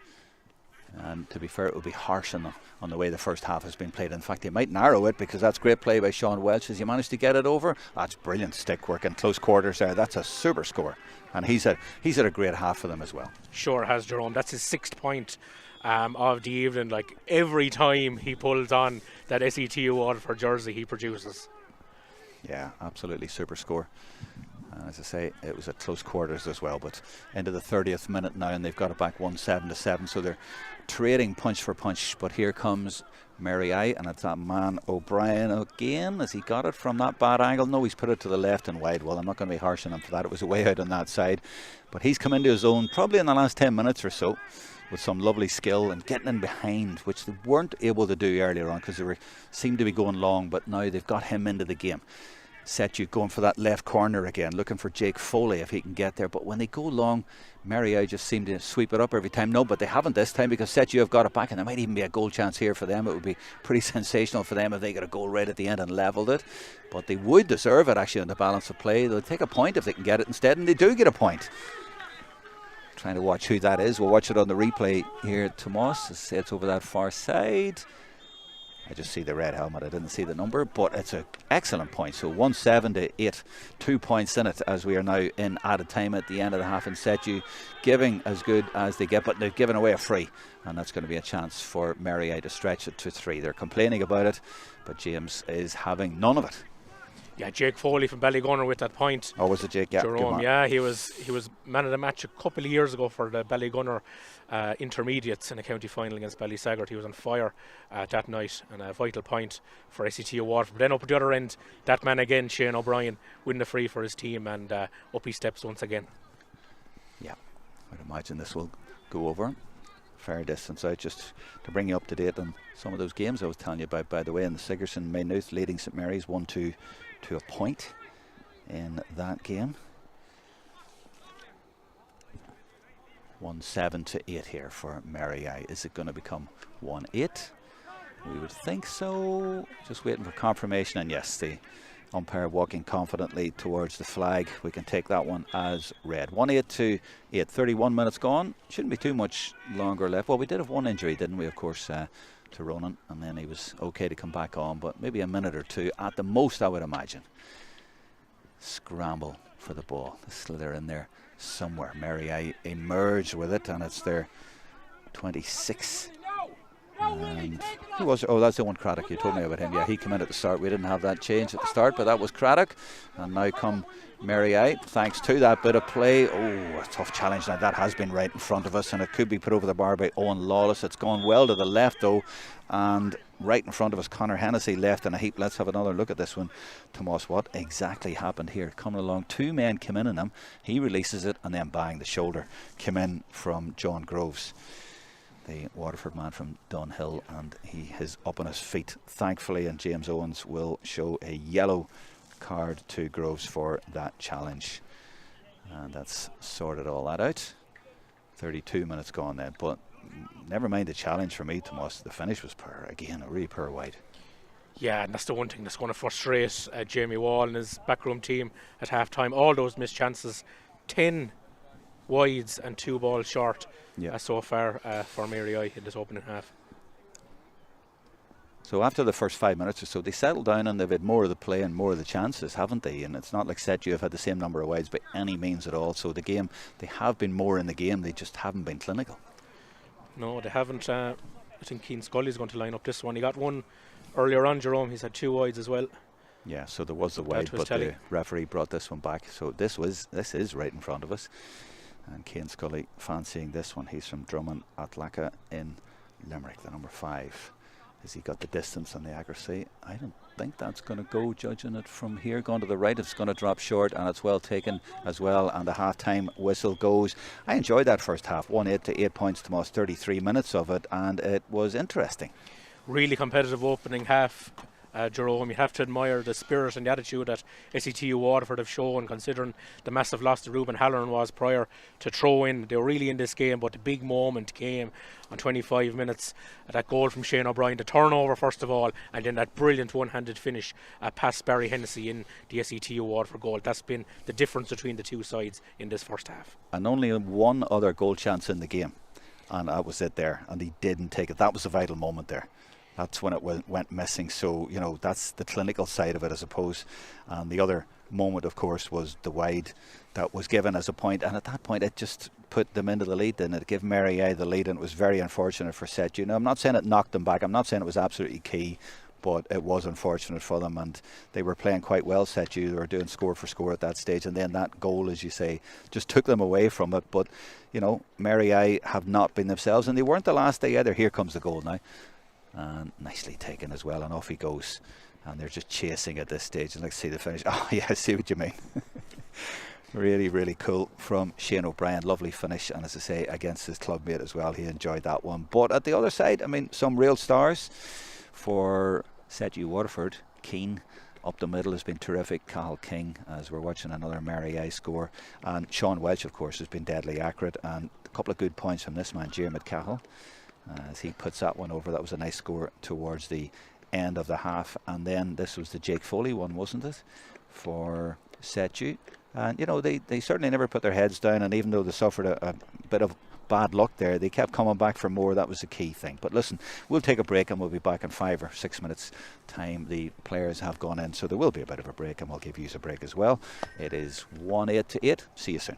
And to be fair, it would be harsh on them on the way the first half has been played. In fact, they might narrow it, because that's great play by Sean Welch. Has he managed to get it over? That's brilliant stick work in close quarters there. That's a super score. And he's had a great half for them as well. Sure has, Jerome. That's his 6th point of the evening. Like, every time he pulls on that SETU Waterford jersey, he produces. Yeah, absolutely super score. As I say, it was at close quarters as well, but into the 30th minute now, and they've got it back 1-7, so they're trading punch for punch. But here comes Mary I, and it's that man O'Brien again. Has he got it from that bad angle? No, he's put it to the left and wide. Well, I'm not going to be harsh on him for that. It was way out on that side, but he's come into his own probably in the last 10 minutes or so with some lovely skill and getting in behind, which they weren't able to do earlier on because they seemed to be going long, but now they've got him into the game. SETU going for that left corner again, looking for Jake Foley if he can get there. But when they go long, Mary I just seem to sweep it up every time. No, but they haven't this time, because SETU have got it back, and there might even be a goal chance here for them. It would be pretty sensational for them if they got a goal right at the end and levelled it. But they would deserve it actually on the balance of play. They'll take a point if they can get it instead, and they do get a point. Trying to watch who that is. We'll watch it on the replay here. Tomas, it's over that far side. I just see the red helmet, I didn't see the number, but it's an excellent point. So 1-7-8, 2 points in it as we are now in added time at the end of the half, and SETU giving as good as they get, but they've given away a free, and that's going to be a chance for Mary I to stretch it to 3. They're complaining about it, but James is having none of it. Yeah, Jake Foley from Ballygunner with that point. Oh, was it Jake? Yeah, Jerome, yeah, he was man of the match a couple of years ago for the Ballygunner intermediates in a county final against Ballysaggart. He was on fire that night, and a vital point for SETU Waterford. Then up at the other end, that man again, Shane O'Brien, winning the free for his team, and up he steps once again. Yeah, I'd imagine this will go over fair distance out, just to bring you up to date on some of those games I was telling you about, by the way. In the Sigerson Maynooth leading St Mary's 1-2 to a point in that game. 1-7-8 here for Mary I. Is it going to become 1-8? We would think so. Just waiting for confirmation, and yes, the umpire walking confidently towards the flag. We can take that one as read. 1-8 to 8. 31 minutes gone. Shouldn't be too much longer left. Well, we did have one injury, didn't we, of course, to Ronan, and then he was okay to come back on, but maybe a minute or two at the most, I would imagine. Scramble for the ball. The slither in there somewhere. Mary I emerge with it, and it's their 26. And who was it? Oh, that's the one, Craddock. You told me about him. Yeah, he came in at the start. We didn't have that change at the start, but that was Craddock. And now come Mary I, thanks to that bit of play. Oh, a tough challenge. Now that has been right in front of us, and it could be put over the bar by Owen Lawless. It's gone well to the left though, and right in front of us, Conor Hennessy left in a heap. Let's have another look at this one. Tomas, what exactly happened here? Coming along, 2 men came in on him. He releases it, and then bang, the shoulder came in from John Groves, the Waterford man from Dunhill, and he is up on his feet, thankfully, and James Owens will show a yellow card to Groves for that challenge. And that's sorted all that out. 32 minutes gone then, but never mind the challenge for me, Tomas. The finish was poor again, a really poor wide. Yeah, and that's the one thing that's going to frustrate Jamie Wall and his backroom team at half time. All those missed chances, 10 wides and 2 balls short so far for Mary I in this opening half. So after the first 5 minutes or so, they settled down and they've had more of the play and more of the chances, haven't they? And it's not like SETU have had the same number of wides by any means at all. So the game, they have been more in the game, they just haven't been clinical. No, they haven't. I think Keane Scully's going to line up this one. He got one earlier on, Jerome. He's had 2 wides as well. Yeah, so there was the wide, but the referee brought this one back. So this is right in front of us. And Keane Scully fancying this one. He's from Drummond Atlaka in Limerick, the number 5. Has he got the distance and the accuracy? I don't think that's going to go, judging it from here. Going to the right, it's going to drop short, and it's well taken as well, and the half-time whistle goes. I enjoyed that first half. 1-8 to 8 points to most 33 minutes of it, and it was interesting. Really competitive opening half. Jerome. You have to admire the spirit and the attitude that SETU Waterford have shown, considering the massive loss that Ruben Halloran was prior to throw in. They were really in this game, but the big moment came on 25 minutes. That goal from Shane O'Brien, the turnover first of all, and then that brilliant one-handed finish past Barry Hennessy in the SETU Waterford goal. That's been the difference between the two sides in this first half. And only one other goal chance in the game, and that was it there, and he didn't take it. That was a vital moment there. That's when it went missing. So, you know, that's the clinical side of it, I suppose. And the other moment, of course, was the wide that was given as a point. And at that point, it just put them into the lead. And it gave Mary A the lead. And it was very unfortunate for SETU. Now, I'm not saying it knocked them back. I'm not saying it was absolutely key. But it was unfortunate for them. And they were playing quite well, SETU. They were doing score for score at that stage. And then that goal, as you say, just took them away from it. But, you know, Mary A have not been themselves. And they weren't the last day either. Here comes the goal now. And nicely taken as well, and off he goes, and they're just chasing at this stage. And let's see the finish. Oh yeah, I see what you mean. Really, really cool from Shane O'Brien. Lovely finish, and as I say, against his clubmate as well, he enjoyed that one. But at the other side, I mean, some real stars for SETU Waterford. Keane up the middle has been terrific. Cathal King, as we're watching another Mary I score, and Sean Welch, of course, has been deadly accurate, and a couple of good points from this man, Jerome Quinn. As he puts that one over. That was a nice score towards the end of the half. And then this was the Jake Foley one, wasn't it, for SETU? And you know, they certainly never put their heads down, and even though they suffered a bit of bad luck there, they kept coming back for more. That was the key thing. But listen, we'll take a break and we'll be back in 5 or 6 minutes time. The players have gone in, so there will be a bit of a break, and we'll give you a break as well. It is 1-8 to 8. See you soon.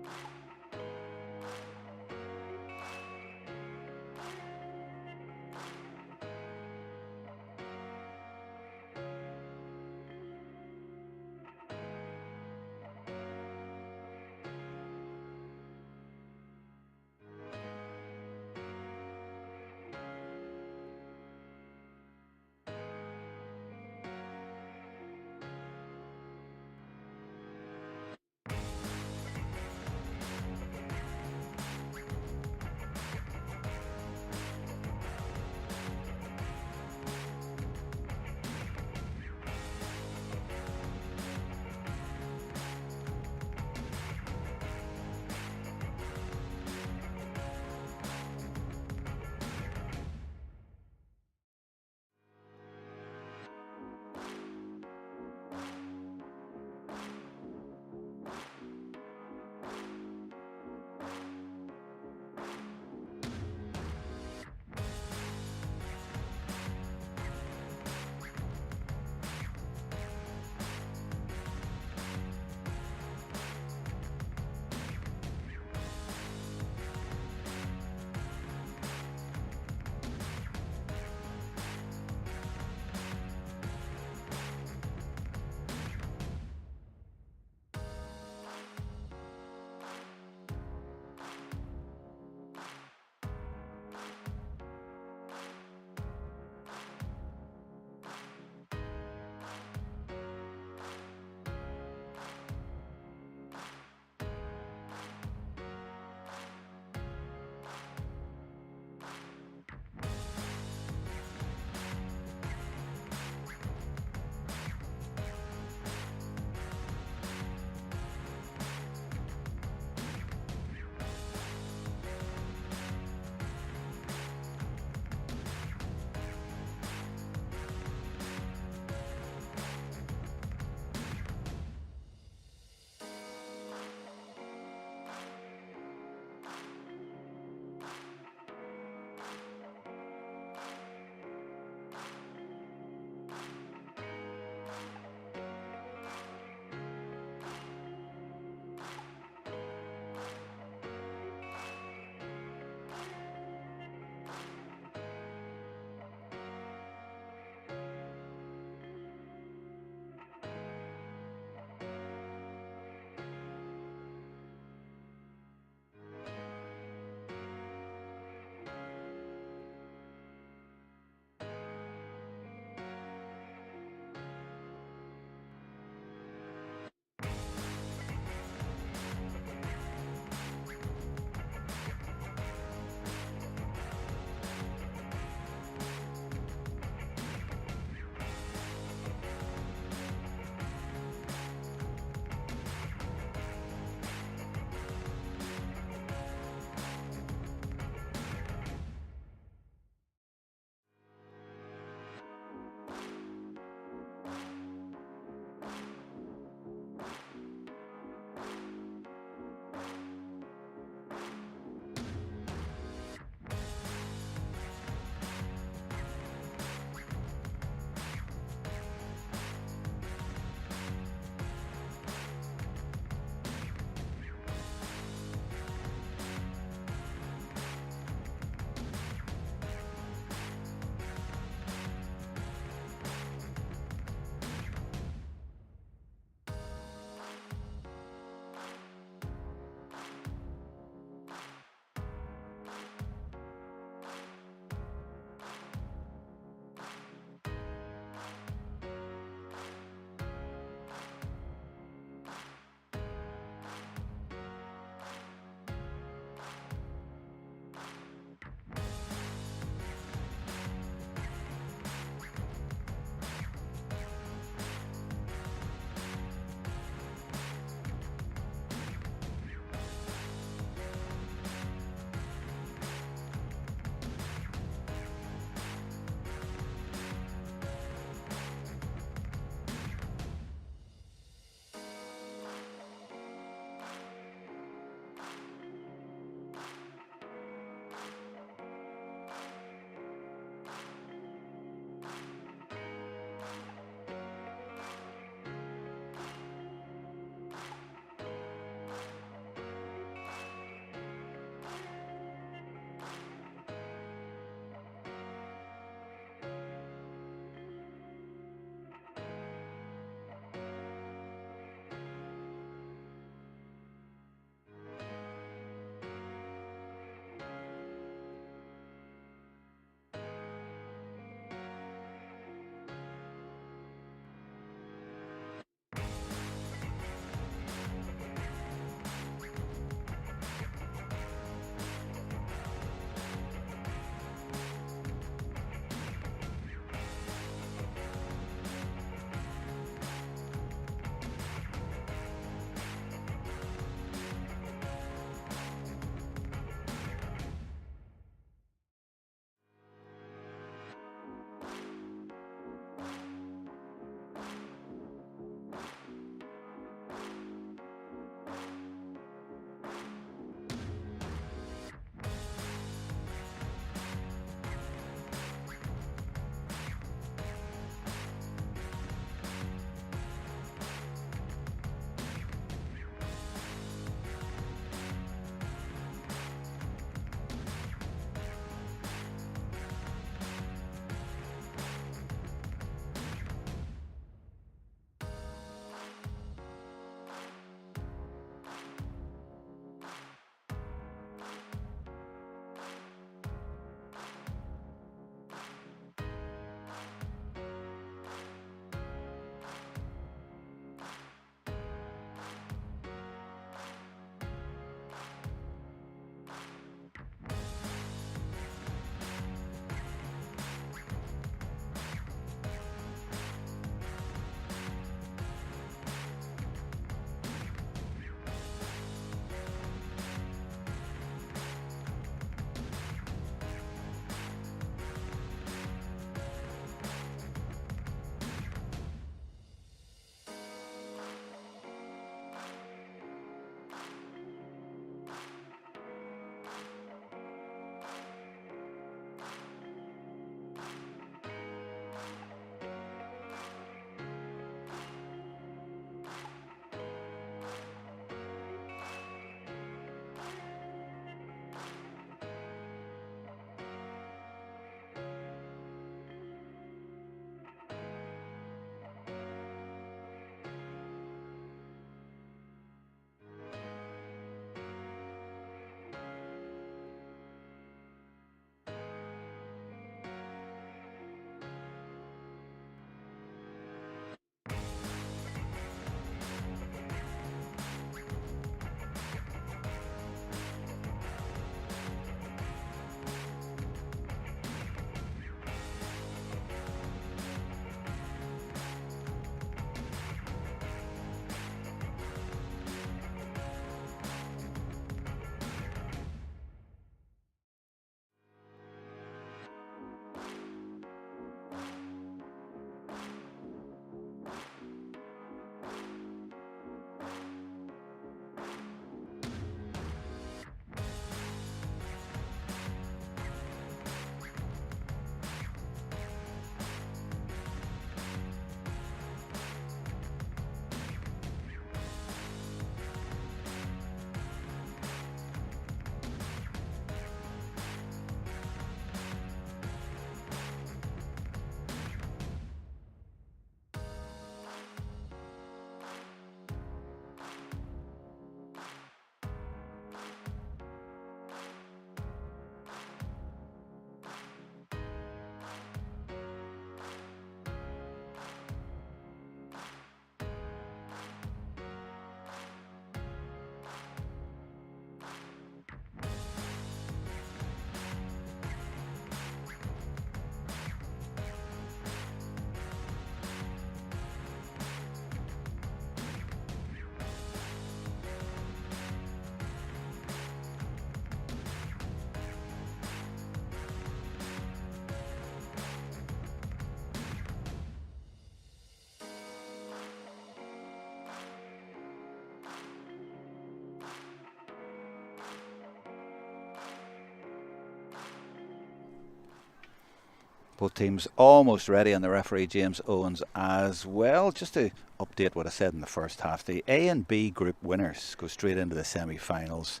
Both teams almost ready, and the referee James Owens as well. Just to update what I said in the first half, the A and B group winners go straight into the semi-finals.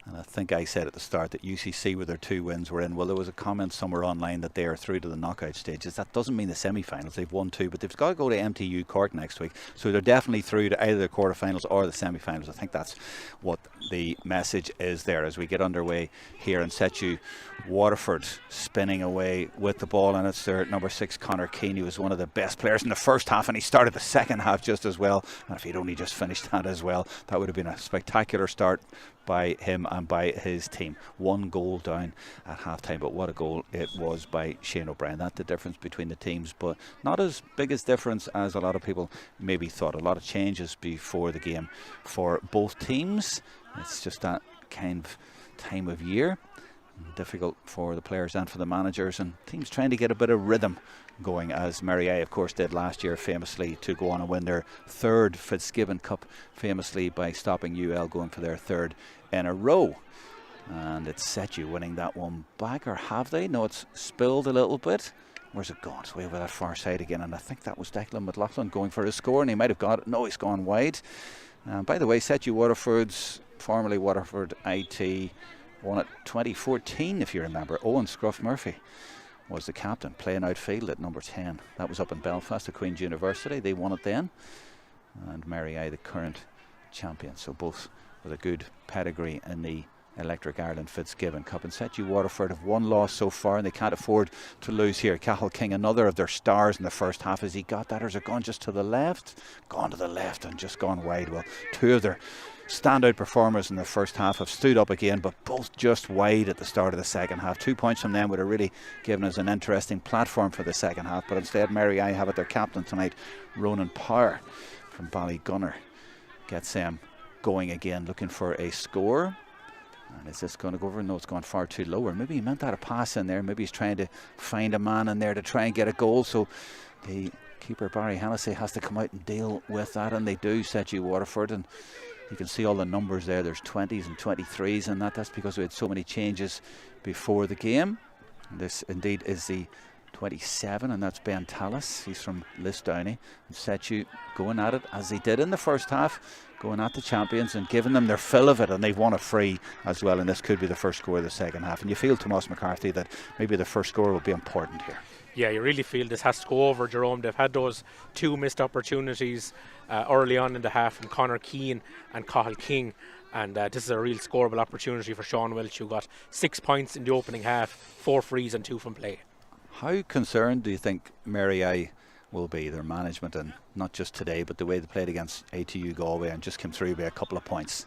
And I think I said at the start that UCC with their 2 wins were in. Well, there was a comment somewhere online that they are through to the knockout stages. That doesn't mean the semi-finals. They've won 2, but they've got to go to MTU Cork next week. So they're definitely through to either the quarterfinals or the semi-finals. I think that's what the message is there as we get underway here in SETU Waterford, spinning away with the ball, and it's their number 6 Connor Keane, who was one of the best players in the first half, and he started the second half just as well. And if he'd only just finished that as well, that would have been a spectacular start by him and by his team. 1 goal down at half time, but what a goal it was by Shane O'Brien. That's the difference between the teams, but not as big as difference as a lot of people maybe thought. A lot of changes before the game for both teams. It's just that kind of time of year, difficult for the players and for the managers, and teams trying to get a bit of rhythm going, as Mary of course did last year famously to go on and win their 3rd Fitzgibbon Cup, famously by stopping UL, going for their 3rd in a row. And it's SETU winning that one back, or have they? No, it's spilled a little bit. Where's it gone? It's way over that far side again, and I think that was Declan McLaughlin going for his score, and he might have got it. No, he's gone wide. By the way, SETU Waterford's, formerly Waterford IT, won it 2014 if you remember. Owen Scruff Murphy was the captain, playing outfield at number 10. That was up in Belfast at Queen's University. They won it then. And Mary the current champion. So both with a good pedigree in the Electric Ireland Fitzgibbon Cup. And SETU Waterford have 1 loss so far, and they can't afford to lose here. Cathal King, another of their stars in the first half. Has he got that, or is it gone just to the left? Gone to the left and just gone wide. Well, 2 of their standout performers in the first half have stood up again, but both just wide at the start of the second half. 2 points from them would have really given us an interesting platform for the second half, but instead Mary have it their captain tonight, Ronan Power from Ballygunner, gets them going again, looking for a score. And is this going to go over? No, it's gone far too low. Or maybe he meant that a pass in there. Maybe he's trying to find a man in there to try and get a goal. So the keeper, Barry Hennessy, has to come out and deal with that. And they do, SETU Waterford. And you can see all the numbers there. There's 20s and 23s and that's because we had so many changes before the game. And this indeed is the 27, and that's Ben Tallis. He's from Lisdowney. And SETU going at it as they did in the first half, going at the champions and giving them their fill of it, and they've won a free as well, and this could be the first score of the second half. And you feel, Tomas McCarthy, that maybe the first score will be important here. Yeah, you really feel this has to go over, Jerome. They've had those 2 missed opportunities early on in the half from Connor Keane and Cathal King, and this is a real scoreable opportunity for Sean Welch, who got 6 points in the opening half, 4 frees and 2 from play. How concerned do you think Mary will be, their management, and not just today, but the way they played against ATU Galway and just came through by a couple of points?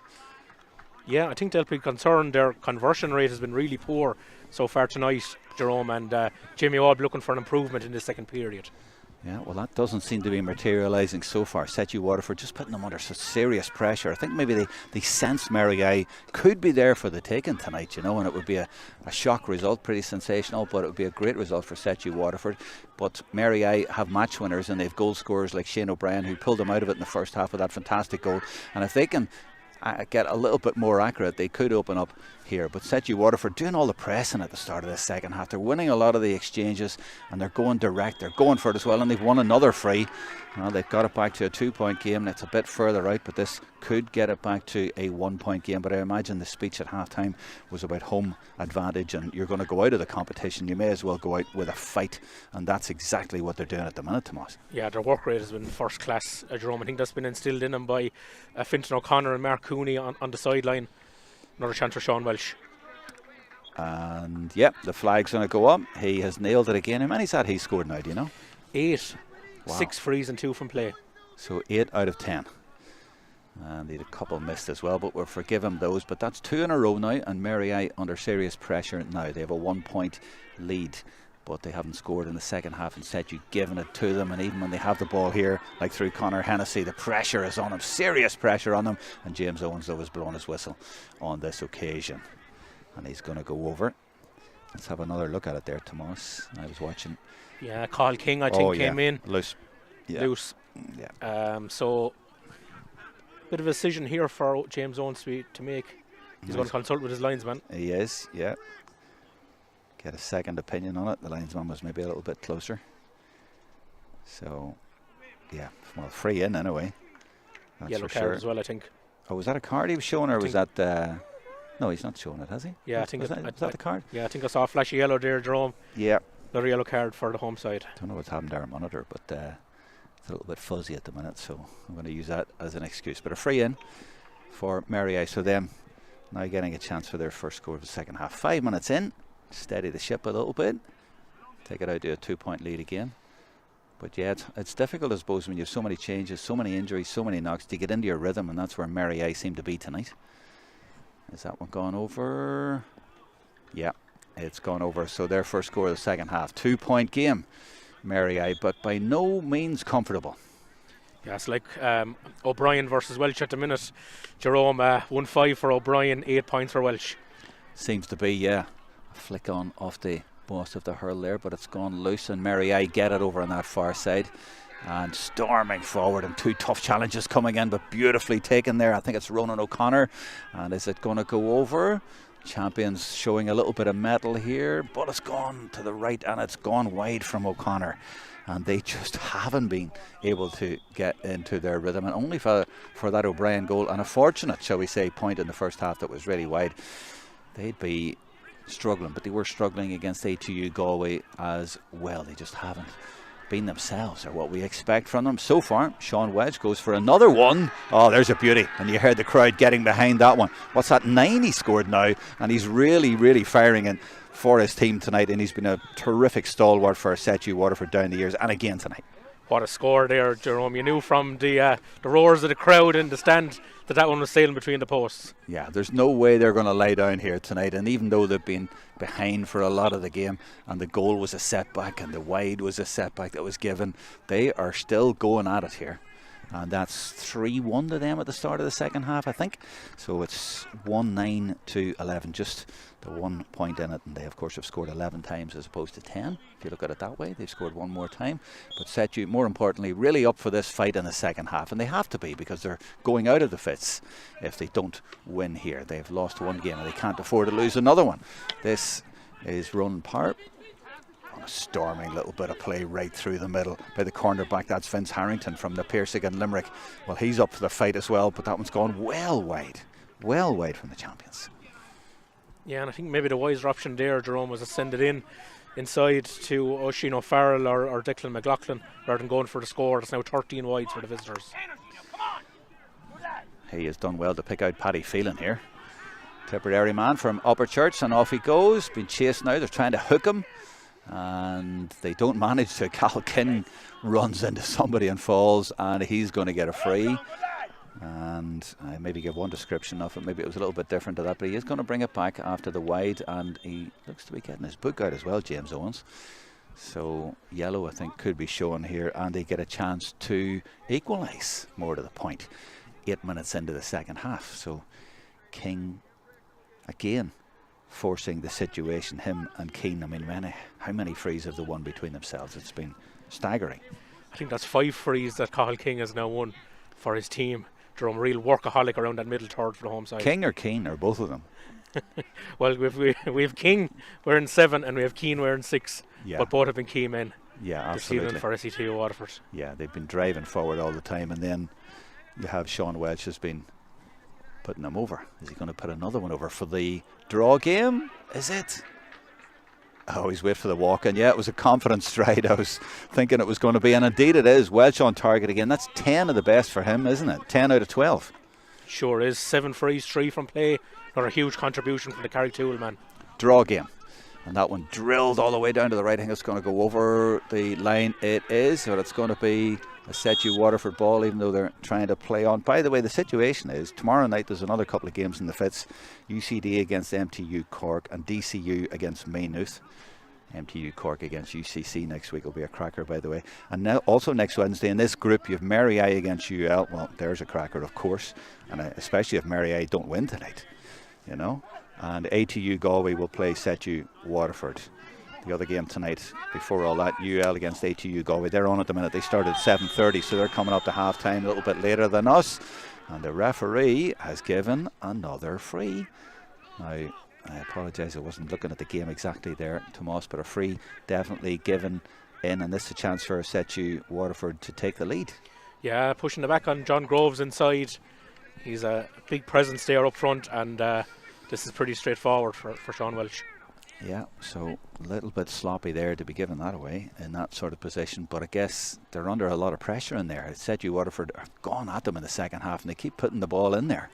Yeah, I think they'll be concerned. Their conversion rate has been really poor so far tonight, Jerome, and Jimmy Webb looking for an improvement in the second period. Yeah, well, that doesn't seem to be materialising so far. SETU Waterford just putting them under such serious pressure. I think maybe they sense Mary could be there for the taking tonight, and it would be a shock result, pretty sensational, but it would be a great result for SETU Waterford. But Mary have match winners, and they've goal scorers like Shane O'Brien, who pulled them out of it in the first half with that fantastic goal. And if they can get a little bit more accurate, they could open up here. But SETU Waterford doing all the pressing at the start of the second half. They're winning a lot of the exchanges, and they're going direct. They're going for it as well, and they've won another free. Well, they've got it back to a 2-point game. That's a bit further out, but this could get it back to a 1-point game. But I imagine the speech at half time was about home advantage, and you're going to go out of the competition, you may as well go out with a fight, and that's exactly what they're doing at the minute, Tomas. Yeah, their work rate has been first class, Jerome. I think that's been instilled in them by Fintan O'Connor and Mark Cooney on the sideline. Another chance for Sean Welch. And yeah, the flag's going to go up. He has nailed it again. How many's that he scored now, do you know? 8. Wow. 6 frees and 2 from play. So 8 out of 10. And he had a couple missed as well, but we'll forgive him those. But that's 2 in a row now, and Mary under serious pressure now. They have a 1-point lead, but they haven't scored in the second half, and SETU giving it to them. And even when they have the ball here, like through Conor Hennessy, the pressure is on them, serious pressure on them. And James Owens, though, has blown his whistle on this occasion, and he's going to go over. Let's have another look at it there, Tomas. I was watching. Yeah, Cathal King, I think, came in loose. Yeah. Loose. Yeah. So bit of a decision here for James Owens to make. He's going to consult with his linesman. He is, yeah. get a second opinion on it. The linesman was maybe a little bit closer. So, yeah, well, free in anyway. That's yellow for card sure. as well, I think. Oh, was that a card he was showing, or was that... no, he's not showing it, has he? Yeah, I think was that the card? Yeah, I think I saw a flashy yellow there, Jerome. Yeah. Another yellow card for the home side. Don't know what's happened to our monitor, but it's a little bit fuzzy at the minute, so I'm going to use that as an excuse. But a free in for Mary I. So them now getting a chance for their first score of the second half. 5 minutes in, steady the ship a little bit, take it out to a 2-point lead again. But yeah, it's difficult, I suppose, when you have so many changes, so many injuries, so many knocks, to get into your rhythm, and that's where Mary I seem to be tonight. Is that one gone over? Yeah, it's gone over. So their first score of the second half. 2-point game, Mary I, but by no means comfortable. Yeah, it's like O'Brien versus Welsh at the minute. Jerome, 1-5 for O'Brien, 8 points for Welsh. Seems to be, yeah. A flick on off the most of the hurl there, but it's gone loose, and Mary I get it over on that far side. And storming forward, and 2 tough challenges coming in, but beautifully taken there. I think it's Ronan O'Connor. And is it going to go over? Champions showing a little bit of mettle here, but it's gone to the right, and it's gone wide from O'Connor. And they just haven't been able to get into their rhythm, and only for that O'Brien goal, and a fortunate, shall we say, point in the first half that was really wide. They'd be struggling, but they were struggling against ATU Galway as well. They just haven't been themselves, or what we expect from them so far. Sean Wedge goes for another one. Oh, there's a beauty, and you heard the crowd getting behind that one. What's that, 9 he scored now, and he's really firing in for his team tonight, and he's been a terrific stalwart for SETU Waterford down the years, and again tonight. What a score there, Jerome. You knew from the roars of the crowd in the stand that one was sailing between the posts. Yeah, there's no way they're going to lie down here tonight, and even though they've been behind for a lot of the game, and the goal was a setback and the wide was a setback that was given, they are still going at it here. And that's 3-1 to them at the start of the second half, I think. So it's 1-9 to 11, just the 1 point in it. And they, of course, have scored 11 times as opposed to 10. If you look at it that way, they've scored one more time. But SETU, more importantly, really up for this fight in the second half. And they have to be, because they're going out of the Fitz if they don't win here. They've lost one game and they can't afford to lose another one. This is Ronan Parp. A storming little bit of play right through the middle by the cornerback. That's Vince Harrington from the Piercing and Limerick. Well, he's up for the fight as well, but that one's gone well wide from the champions. Yeah, and I think maybe the wiser option there, Jerome, was to send it inside to Oisin O'Farrell or Declan McLaughlin rather than going for the score. It's now 13 wides for the visitors. He has done well to pick out Paddy Phelan here. Tipperary man from Upperchurch, and off he goes. Been chased now, they're trying to hook him, and they don't manage to. Cal King runs into somebody and falls, and he's going to get a free. And I maybe give one description of it, maybe it was a little bit different to that, but he is going to bring it back after the wide, and he looks to be getting his book out as well, James Owens. So yellow, I think, could be shown here, and they get a chance to equalise, more to the point, 8 minutes into the second half. So King again forcing the situation, him and Keane. I mean, how many frees have they won between themselves? It's been staggering. I think that's 5 frees that Cathal King has now won for his team. Jerome, real workaholic around that middle third for the home side. King or Keane, or both of them? Well, we have King wearing 7 and we have Keane wearing 6, Yeah. but both have been key men. Yeah, this absolutely. season for SETU Waterford. Yeah, they've been driving forward all the time, and then you have Sean Welch has been putting them over. Is he going to put another one over for the draw game? Is it? I always wait for the walk, and yeah, it was a confident stride. I was thinking it was going to be, and indeed it is. Welch on target again. That's 10 of the best for him, isn't it? 10 out of 12. Sure is. 7 frees, 3 from play. Another huge contribution from the Carricktool man. Draw game. And that one drilled all the way down to the right. I think it's going to go over the line. It is, but it's going to be a SETU Waterford ball, even though they're trying to play on. By the way, the situation is tomorrow night there's another couple of games in the Fitz. UCD against MTU Cork and DCU against Maynooth. MTU Cork against UCC next week will be a cracker, by the way. And now also next Wednesday in this group you have Mary I against UL. Well, there's a cracker, of course, and especially if Mary I don't win tonight, you know. And ATU Galway will play SETU Waterford. The other game tonight, before all that, UL against ATU Galway. They're on at the minute. They started at 7:30, so they're coming up to half time a little bit later than us. And the referee has given another free. Now, I apologise, I wasn't looking at the game exactly there, Tomas, but a free definitely given in, and this is a chance for SETU Waterford to take the lead. Yeah, pushing the back on John Groves inside. He's a big presence there up front, and this is pretty straightforward for Sean Welsh. Yeah, so a little bit sloppy there to be giving that away in that sort of position, but I guess they're under a lot of pressure in there. SETU Waterford are gone at them in the second half, and they keep putting the ball in there.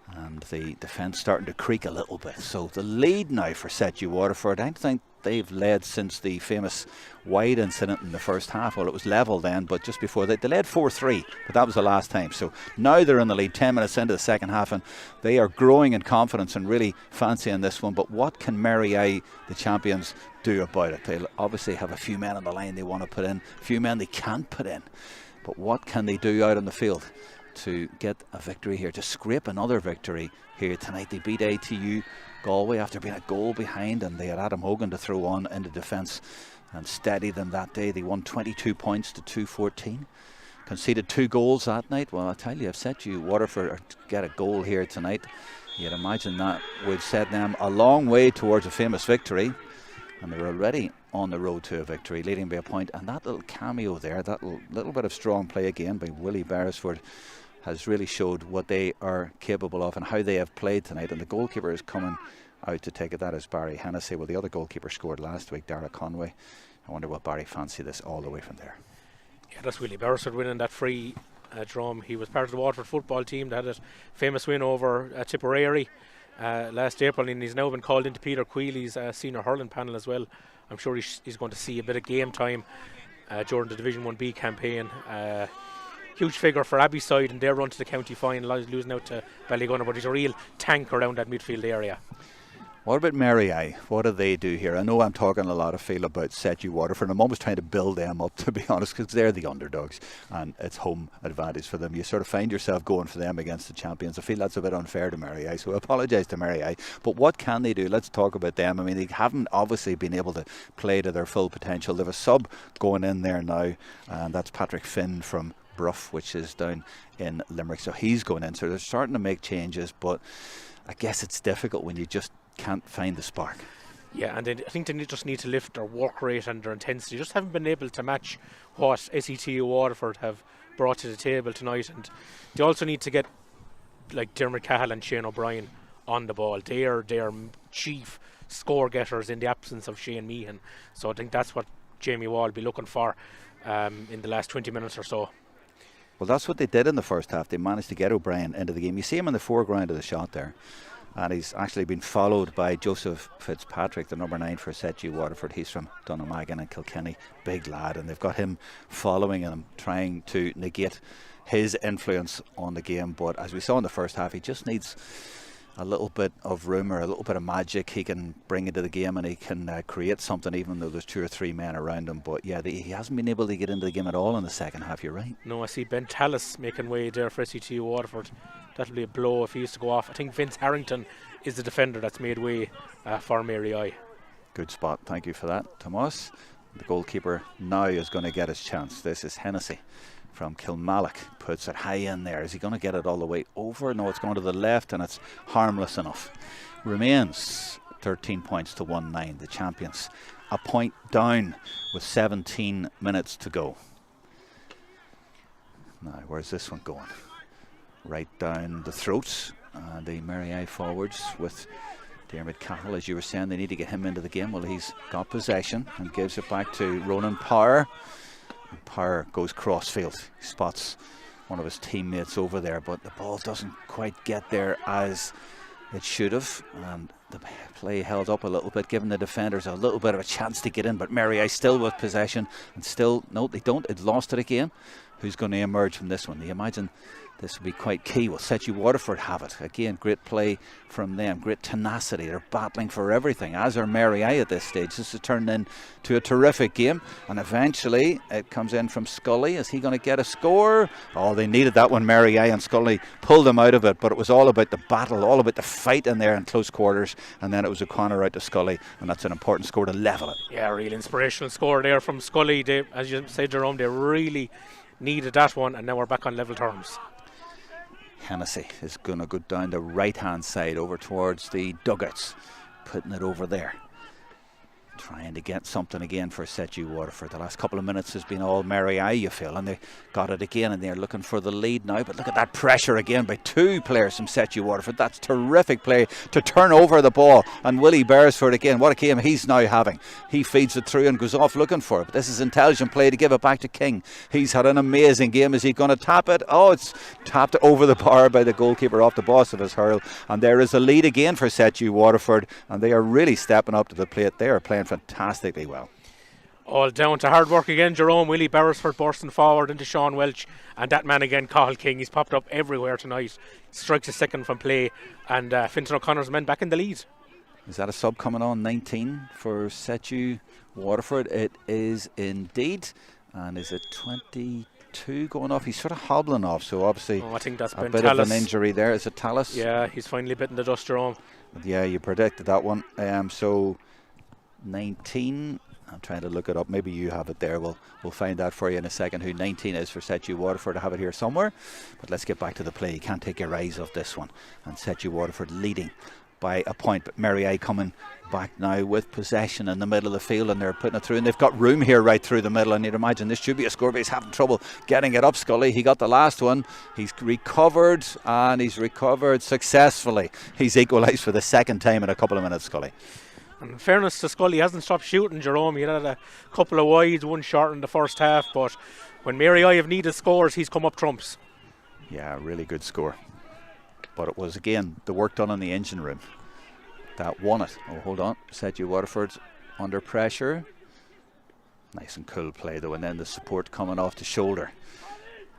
And the defence starting to creak a little bit. So the lead now for SETU Waterford, I don't think they've led since the famous wide incident in the first half. Well, it was level then, but just before that, they led 4-3, but that was the last time. So now they're in the lead 10 minutes into the second half, and they are growing in confidence and really fancying this one. But what can Mary I, the champions, do about it? They'll obviously have a few men on the line they want to put in, a few men they can't put in. But what can they do out on the field to get a victory here, to scrape another victory here tonight? They beat ATU Galway after being a goal behind, and they had Adam Hogan to throw on into defence and steady them that day. They won 22 points to 214. Conceded 2 goals that night. Well, I tell you, if SETU Waterford get a goal here tonight, you'd imagine that would set them a long way towards a famous victory, and they're already on the road to a victory, leading by a point. And that little cameo there, that little bit of strong play again by Willie Beresford, has really showed what they are capable of and how they have played tonight. And the goalkeeper is coming out to take it. That is Barry Hennessy. Well, the other goalkeeper scored last week, Dara Conway. I wonder will Barry fancy this all the way from there. Yeah, that's Willie Beresford winning that free, Jerome. He was part of the Waterford football team that had a famous win over Tipperary last April, and he's now been called into Peter Quealy's senior hurling panel as well. I'm sure he's going to see a bit of game time during the Division 1B campaign. Huge figure for Abbey's side in their run to the county final, losing out to Ballygunner, but he's a real tank around that midfield area. What about Mary I? What do they do here? I know I'm talking a lot of feel about SETU Waterford, and I'm almost trying to build them up, to be honest, because they're the underdogs and it's home advantage for them. You sort of find yourself going for them against the champions. I feel that's a bit unfair to Mary I, so I apologise to Mary I. But what can they do? Let's talk about them. I mean, they haven't obviously been able to play to their full potential. They have a sub going in there now, and that's Patrick Finn from Bruff, which is down in Limerick, so he's going in. So they're starting to make changes, but I guess it's difficult when you just can't find the spark. Yeah, and I think they just need to lift their work rate and their intensity. Just haven't been able to match what SETU Waterford have brought to the table tonight, and they also need to get like Dermot Cahill and Shane O'Brien on the ball. They are their chief score getters in the absence of Shane Meehan, so I think that's what Jamie Wall will be looking for in the last 20 minutes or so. Well, that's what they did in the first half. They managed to get O'Brien into the game. You see him in the foreground of the shot there, and he's actually been followed by Joseph Fitzpatrick, the number 9 for SETU Waterford. He's from Dunnamaggin and Kilkenny, big lad, and they've got him following him, trying to negate his influence on the game. But as we saw in the first half, he just needs a little bit of room or a little bit of magic he can bring into the game, and he can create something even though there's 2 or 3 men around him. But yeah, he hasn't been able to get into the game at all in the second half. You're right. No, I see Ben Tallis making way there for SETU Waterford. That'll be a blow if he used to go off. I think Vince Harrington is the defender that's made way for Mary I. Good spot, thank you for that, Tomas. The goalkeeper now is going to get his chance. This is Hennessy from Kilmallock, puts it high in there. Is he going to get it all the way over? No, it's going to the left, and it's harmless enough. Remains 13 points to 1-9. The champions a point down with 17 minutes to go. Now, where's this one going? Right down the throats. The Mary I forwards with Dermot Cahill, as you were saying, they need to get him into the game. Well, he's got possession and gives it back to Ronan Power. And Power goes crossfield. He spots one of his teammates over there, but the ball doesn't quite get there as it should have, and the play held up a little bit, giving the defenders a little bit of a chance to get in. But Mary I still with possession, and still, no, they don't. It lost it again. Who's going to emerge from this one? You imagine this will be quite key. Will SETU Waterford have it? Again, great play from them, great tenacity. They're battling for everything, as are Mary I at this stage. This has turned into a terrific game, and eventually it comes in from Scully. Is he going to get a score? Oh, they needed that one, Mary I, and Scully pulled them out of it, but it was all about the battle, all about the fight in there in close quarters, and then it was a corner out to Scully, and that's an important score to level it. Yeah, real inspirational score there from Scully. They, as you said, Jerome, they really needed that one, and now we're back on level terms. Hennessy is going to go down the right hand side over towards the dugouts, putting it over there, trying to get something again for SETU Waterford. The last couple of minutes has been all merry eye, you feel, and they got it again, and they're looking for the lead now. But look at that pressure again by two players from SETU Waterford. That's terrific play to turn over the ball, and Willie Beresford again, what a game he's now having. He feeds it through and goes off looking for it, but this is intelligent play to give it back to King. He's had an amazing game. Is he going to tap it? Oh, it's tapped over the bar by the goalkeeper off the boss of his hurl, and there is a lead again for SETU Waterford, and they are really stepping up to the plate. They are playing fantastically well. All down to hard work again. Jerome Willie Beresford bursting forward into Sean Welch, and that man again, Cathal King. He's popped up everywhere tonight. Strikes a second from play, and Fintan O'Connor's men back in the lead. Is that a sub coming on? 19 for SETU Waterford. It is indeed. And is it 22 going off? He's sort of hobbling off, so obviously I think that's a bit of an injury there. Is it Tallis? Yeah, he's finally bitten the dust, Jerome. Yeah, you predicted that one. So 19, I'm trying to look it up. Maybe you have it there. We'll find out for you in a second who 19 is for SETU Waterford. I have it here somewhere. But let's get back to the play. You can't take your eyes off this one. And SETU Waterford leading by a point. But Merriay coming back now with possession in the middle of the field, and they're putting it through. And they've got room here right through the middle. And you'd imagine this should be a score, but he's having trouble getting it up, Scully. He got the last one. He's recovered, and he's recovered successfully. He's equalised for the second time in a couple of minutes, Scully. And in fairness to Scully, he hasn't stopped shooting, Jerome. He had a couple of wides, one short in the first half, but when Mary I have needed scores, he's come up trumps. Yeah, really good score. But it was, again, the work done in the engine room that won it. Oh, hold on. SETU Waterford under pressure. Nice and cool play, though, and then the support coming off the shoulder.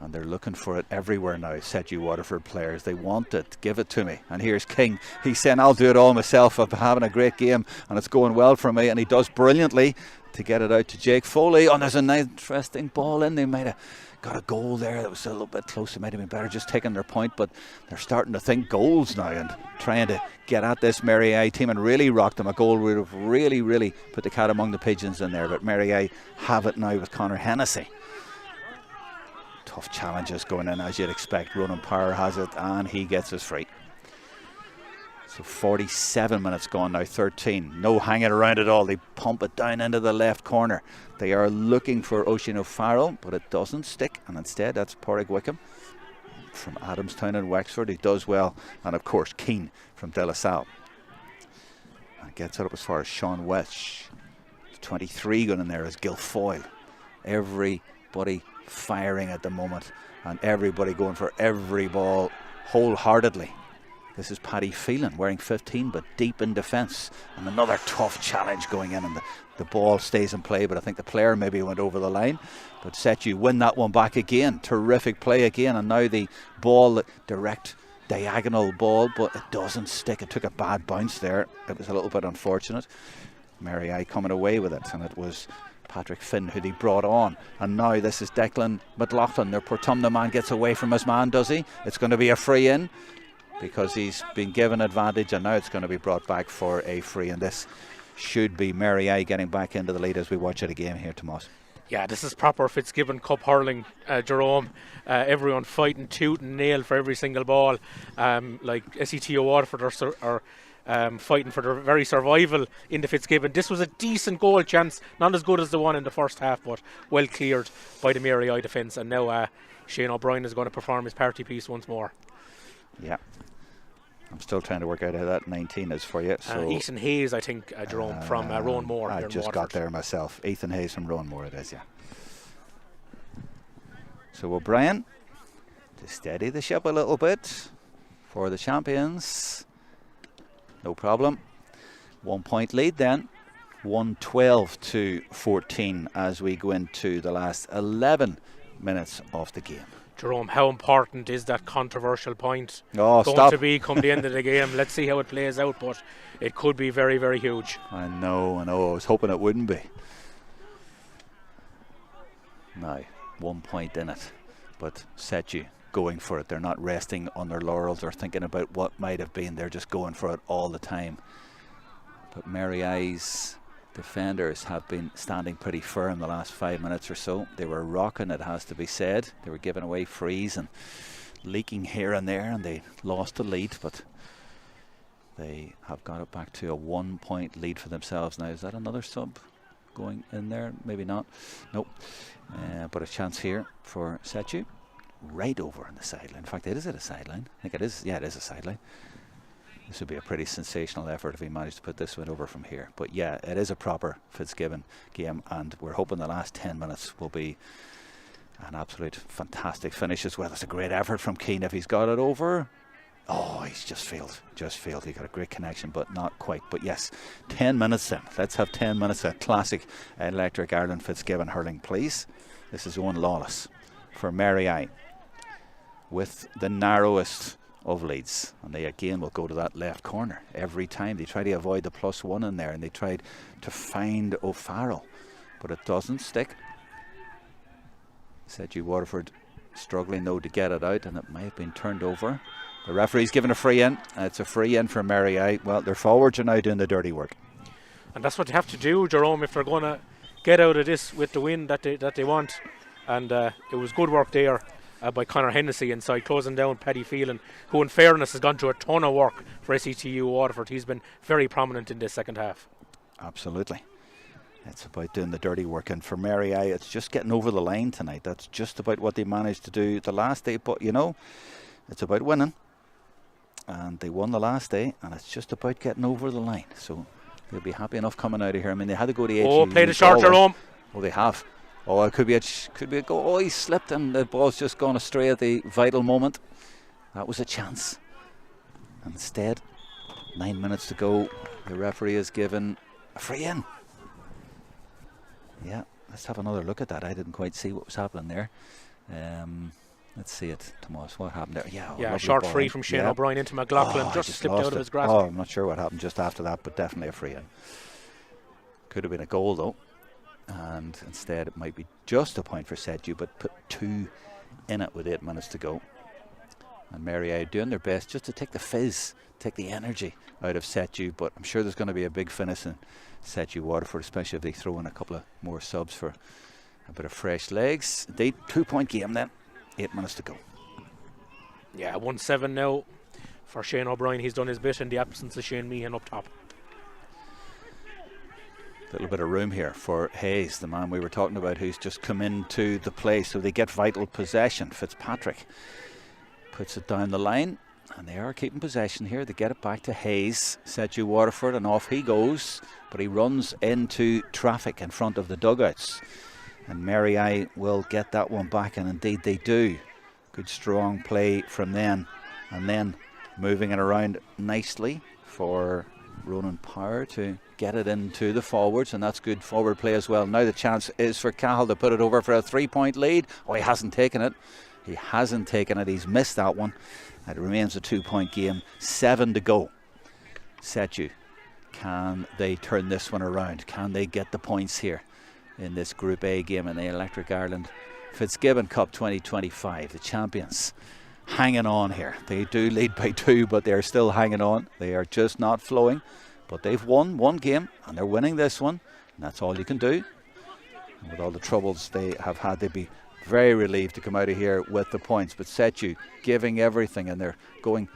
And they're looking for it everywhere now, SETU Waterford players. They want it. Give it to me. And here's King. He's saying, I'll do it all myself. I've been having a great game and it's going well for me. And he does brilliantly to get it out to Jake Foley. Oh, there's an interesting ball in. They might have got a goal there that was a little bit close. It might have been better just taking their point. But they're starting to think goals now and trying to get at this Mary I team and really rock them. A goal would have really, really put the cat among the pigeons in there. But Mary I have it now with Conor Hennessy. Tough challenges going in, as you'd expect. Ronan Power has it, and he gets us free. So 47 minutes gone now, 13. No hanging around at all. They pump it down into the left corner. They are looking for Oisin O'Farrell, but it doesn't stick, and instead that's Porrick Wickham from Adamstown and Wexford. He does well, and of course Keane from De La Salle. And gets it up as far as Sean Welch. 23 going in there is Guilfoyle. Everybody firing at the moment, and everybody going for every ball wholeheartedly. This is Paddy Phelan wearing 15 but deep in defence, and another tough challenge going in, and the ball stays in play, but I think the player maybe went over the line. But SETU win that one back again. Terrific play again, and now the ball, the direct diagonal ball, but it doesn't stick. It took a bad bounce there. It was a little bit unfortunate. Mary I coming away with it, and it was Patrick Finn who they brought on, and now this is Declan McLaughlin. Their Portumna man gets away from his man, does he? It's going to be a free in because he's been given advantage, and now it's going to be brought back for a free, and this should be Mary I getting back into the lead as we watch it again here, Tomas. Yeah, this is proper Fitzgibbon Cup hurling, Jerome. Everyone fighting tooth and nail for every single ball. Like SETU Waterford are fighting for their very survival in the Fitzgibbon. This was a decent goal chance, not as good as the one in the first half, but well cleared by the Mary I defence. And now Shane O'Brien is going to perform his party piece once more. Yeah. I'm still trying to work out how that 19 is for you. So Ethan Hayes, I think, Jerome, from Rowan Moore. I just got there myself. Ethan Hayes from Rowan Moore, it is, yeah. So O'Brien to steady the ship a little bit for the champions. No problem. 1 point lead then. 112 to 14 as we go into the last 11 minutes of the game. Jerome, how important is that controversial point going to be come the end of the game? Let's see how it plays out, but it could be very, very huge. I know. I was hoping it wouldn't be. Now, 1 point in it, but SETU going for it. They're not resting on their laurels or thinking about what might have been. They're just going for it all the time. But Mary I's defenders have been standing pretty firm the last 5 minutes or so. They were rocking, it has to be said. They were giving away frees and leaking here and there, and they lost the lead, but they have got it back to a 1 point lead for themselves now. Is that another sub going in there? Maybe not. Nope. But a chance here for SETU. Right over on the sideline. In fact, is it a sideline? I think it is. Yeah, it is a sideline. This would be a pretty sensational effort if he managed to put this one over from here. But yeah, it is a proper Fitzgibbon game, and we're hoping the last 10 minutes will be an absolute fantastic finish as well. It's a great effort from Keane if he's got it over. Oh, he's just failed. He got a great connection, but not quite. But yes, 10 minutes then. Let's have 10 minutes of classic Electric Ireland Fitzgibbon hurling, please. This is Owen Lawless for Mary I, with the narrowest of leads, and they again will go to that left corner every time. They try to avoid the +1 in there, and they tried to find O'Farrell, but it doesn't stick. SETU Waterford struggling though to get it out, and it might have been turned over. The referee's given a free in. It's a free in for Mary I. Well, their forwards are now doing the dirty work, and that's what they have to do, Jerome, if they're going to get out of this with the win that they want. And it was good work there by Conor Hennessy inside, closing down Paddy Phelan, who in fairness has gone through a ton of work for SETU Waterford. He's been very prominent in this second half. Absolutely. It's about doing the dirty work, and for Mary I, it's just getting over the line tonight. That's just about what they managed to do the last day, but you know, it's about winning, and they won the last day, and it's just about getting over the line. So they'll be happy enough coming out of here. I mean, they had to go to ATU. Play the short, Jerome. Oh, they have. Oh, it could be a goal. Oh, he slipped, and the ball's just gone astray at the vital moment. That was a chance. And instead, 9 minutes to go, the referee has given a free in. Yeah, let's have another look at that. I didn't quite see what was happening there. Let's see it, Tomas. What happened there? Yeah, a short free from Shane O'Brien into McLaughlin. Just slipped out of his grasp. Oh, I'm not sure what happened just after that, but definitely a free in. Could have been a goal though, and instead it might be just a point for SETU, but put 2 in it with 8 minutes to go. And Mary I doing their best just to take the fizz, take the energy out of SETU, but I'm sure there's going to be a big finish in SETU Waterford, especially if they throw in a couple of more subs for a bit of fresh legs. Indeed, 2 point game then, 8 minutes to go. Yeah, 1-7 now for Shane O'Brien. He's done his bit in the absence of Shane Meehan up top. Little bit of room here for Hayes, the man we were talking about, who's just come into the play, so they get vital possession. Fitzpatrick puts it down the line, and they are keeping possession here. They get it back to Hayes, SETU Waterford, and off he goes, but he runs into traffic in front of the dugouts, and Mary I will get that one back, and indeed they do. Good strong play from them, and then moving it around nicely for Ronan Power to get it into the forwards, and that's good forward play as well. Now the chance is for Cahill to put it over for a 3 point lead. Oh, he hasn't taken it. He's missed that one. It remains a 2 point game. 7 to go. SETU, can they turn this one around? Can they get the points here in this Group A game in the Electric Ireland Fitzgibbon Cup 2025? The champions hanging on here. They do lead by 2, but they're still hanging on. They are just not flowing, but they've won one game and they're winning this one, and that's all you can do. And with all the troubles they have had, they'd be very relieved to come out of here with the points. But SETU giving everything, and they're going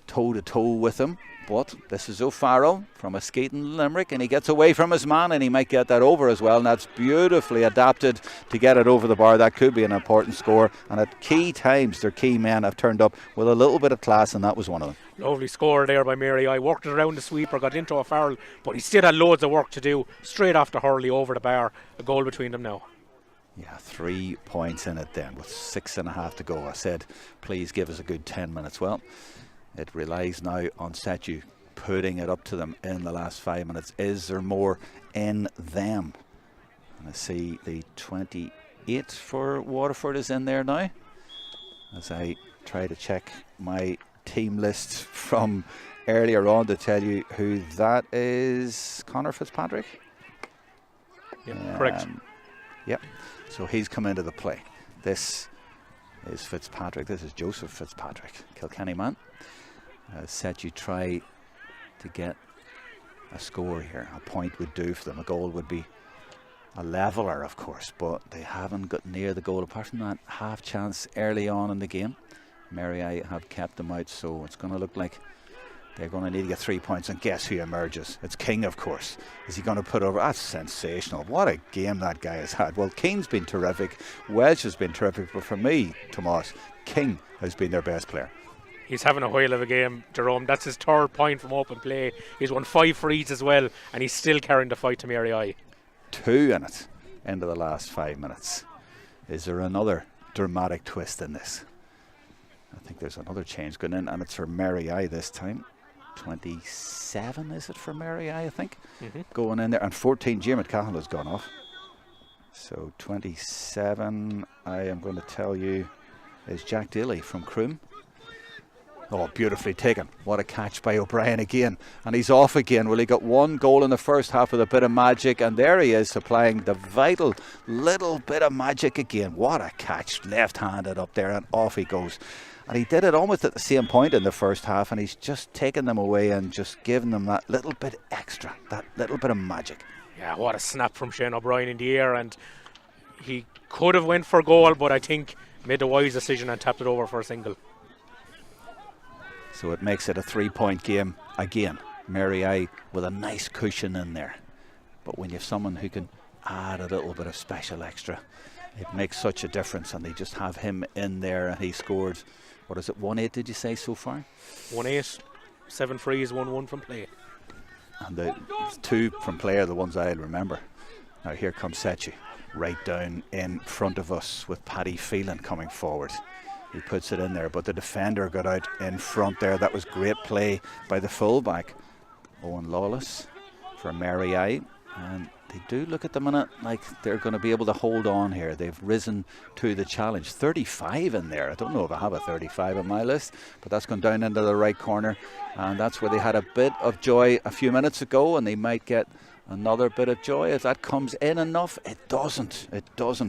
toe to toe with them. But this is O'Farrell from a skating Limerick, and he gets away from his man, and he might get that over as well, and that's beautifully adapted to get it over the bar. That could be an important score, and at key times their key men have turned up with a little bit of class, and that was one of them. Lovely score there by Mary I. Worked it around the sweeper, got into O'Farrell, but he still had loads of work to do. Straight off to Hurley over the bar. A goal between them now. Yeah, 3 points in it then with 6.5 to go. I said, please give us a good 10 minutes. Well, it relies now on SETU putting it up to them in the last 5 minutes. Is there more in them? And I see the 28 for Waterford is in there now, as I try to check my team list from earlier on to tell you who that is. Conor Fitzpatrick? Yeah, correct. Yep. So he's come into the play. This is Fitzpatrick. This is Joseph Fitzpatrick, Kilkenny man. SETU try to get a score here. A point would do for them. A goal would be a leveler, of course, but they haven't got near the goal apart from that half chance early on in the game. Mary I have kept them out, so it's going to look like they're going to need to get 3 points. And guess who emerges? It's King, of course. Is he going to put over? That's sensational. What a game that guy has had. Well, King's been terrific. Welsh has been terrific. But for me, Tomas, King has been their best player. He's having a whale of a game, Jerome. That's his 3rd point from open play. He's won 5 frees as well, and he's still carrying the fight to Mary I. 2 in it into the last 5 minutes. Is there another dramatic twist in this? I think there's another change going in, and it's for Mary I this time. 27 is it for Mary I think? Going in there, and 14, Jim Cahill has gone off. So 27, I am going to tell you, is Jack Daly from Croom. Oh, beautifully taken. What a catch by O'Brien again. And he's off again. Well, he got 1 goal in the first half with a bit of magic, and there he is supplying the vital little bit of magic again. What a catch, left-handed up there, and off he goes. And he did it almost at the same point in the first half, and he's just taken them away and just given them that little bit extra, that little bit of magic. Yeah, what a snap from Shane O'Brien in the air, and he could have went for goal, but I think made a wise decision and tapped it over for a single. So it makes it a 3-point game again. Mary I with a nice cushion in there. But when you have someone who can add a little bit of special extra, it makes such a difference. And they just have him in there, and he scored, what is it, 1-8 did you say so far? 1-8, 7 frees, 1-1 from play. And the 2 from play are the ones I'll remember. Now here comes SETU, right down in front of us with Paddy Phelan coming forward. He puts it in there, but the defender got out in front there. That was great play by the fullback, Owen Lawless, for Mary I. And they do look at the minute like they're going to be able to hold on here. They've risen to the challenge. 35 in there. I don't know if I have a 35 on my list, but that's gone down into the right corner. And that's where they had a bit of joy a few minutes ago, and they might get another bit of joy if that comes in enough. It doesn't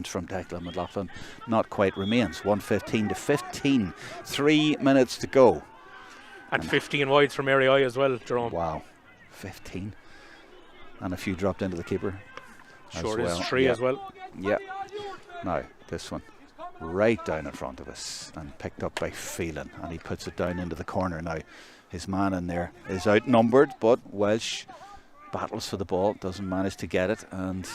from Declan McLaughlin. Not quite. Remains 1:15 to 15. 3 minutes to go. And 15 wides for Mary I as well, Jerome. Wow, 15. And a few dropped into the keeper. Sure is, 3 as well. Yeah. Now this one right down in front of us and picked up by Phelan, and he puts it down into the corner. Now his man in there is outnumbered, but Welsh battles for the ball, doesn't manage to get it, and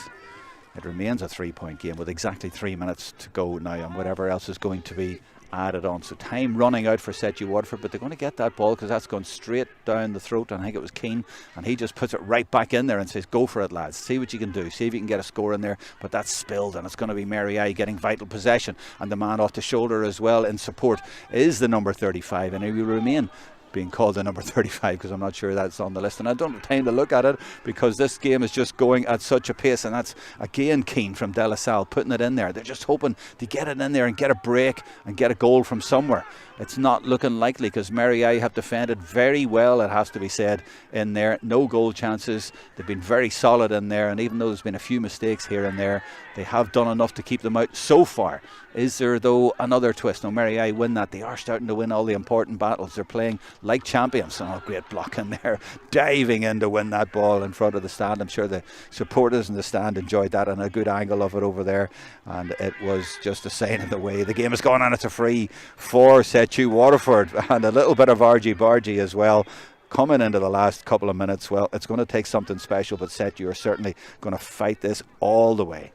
it remains a 3-point game with exactly 3 minutes to go now, and whatever else is going to be added on. So time running out for SETU Waterford, but they're going to get that ball because that's gone straight down the throat, and I think it was Keane, and he just puts it right back in there and says, go for it, lads, see what you can do, see if you can get a score in there. But that's spilled, and it's going to be Mary I getting vital possession, and the man off the shoulder as well in support is the number 35, and he will remain being called the number 35 because I'm not sure that's on the list, and I don't have time to look at it because this game is just going at such a pace. And that's again Keane from De La Salle putting it in there. They're just hoping to get it in there and get a break and get a goal from somewhere. It's not looking likely because Mary I have defended very well, it has to be said, in there. No goal chances. They've been very solid in there, and even though there's been a few mistakes here and there, they have done enough to keep them out so far. Is there, though, another twist? Now, Mary I win that. They are starting to win all the important battles. They're playing like champions. Oh, great block in there. Diving in to win that ball in front of the stand. I'm sure the supporters in the stand enjoyed that, and a good angle of it over there. And it was just a sign of the way. The game is going on. It's a free for SETU Waterford. And a little bit of argy-bargy as well coming into the last couple of minutes. Well, it's going to take something special, but SETU are certainly going to fight this all the way.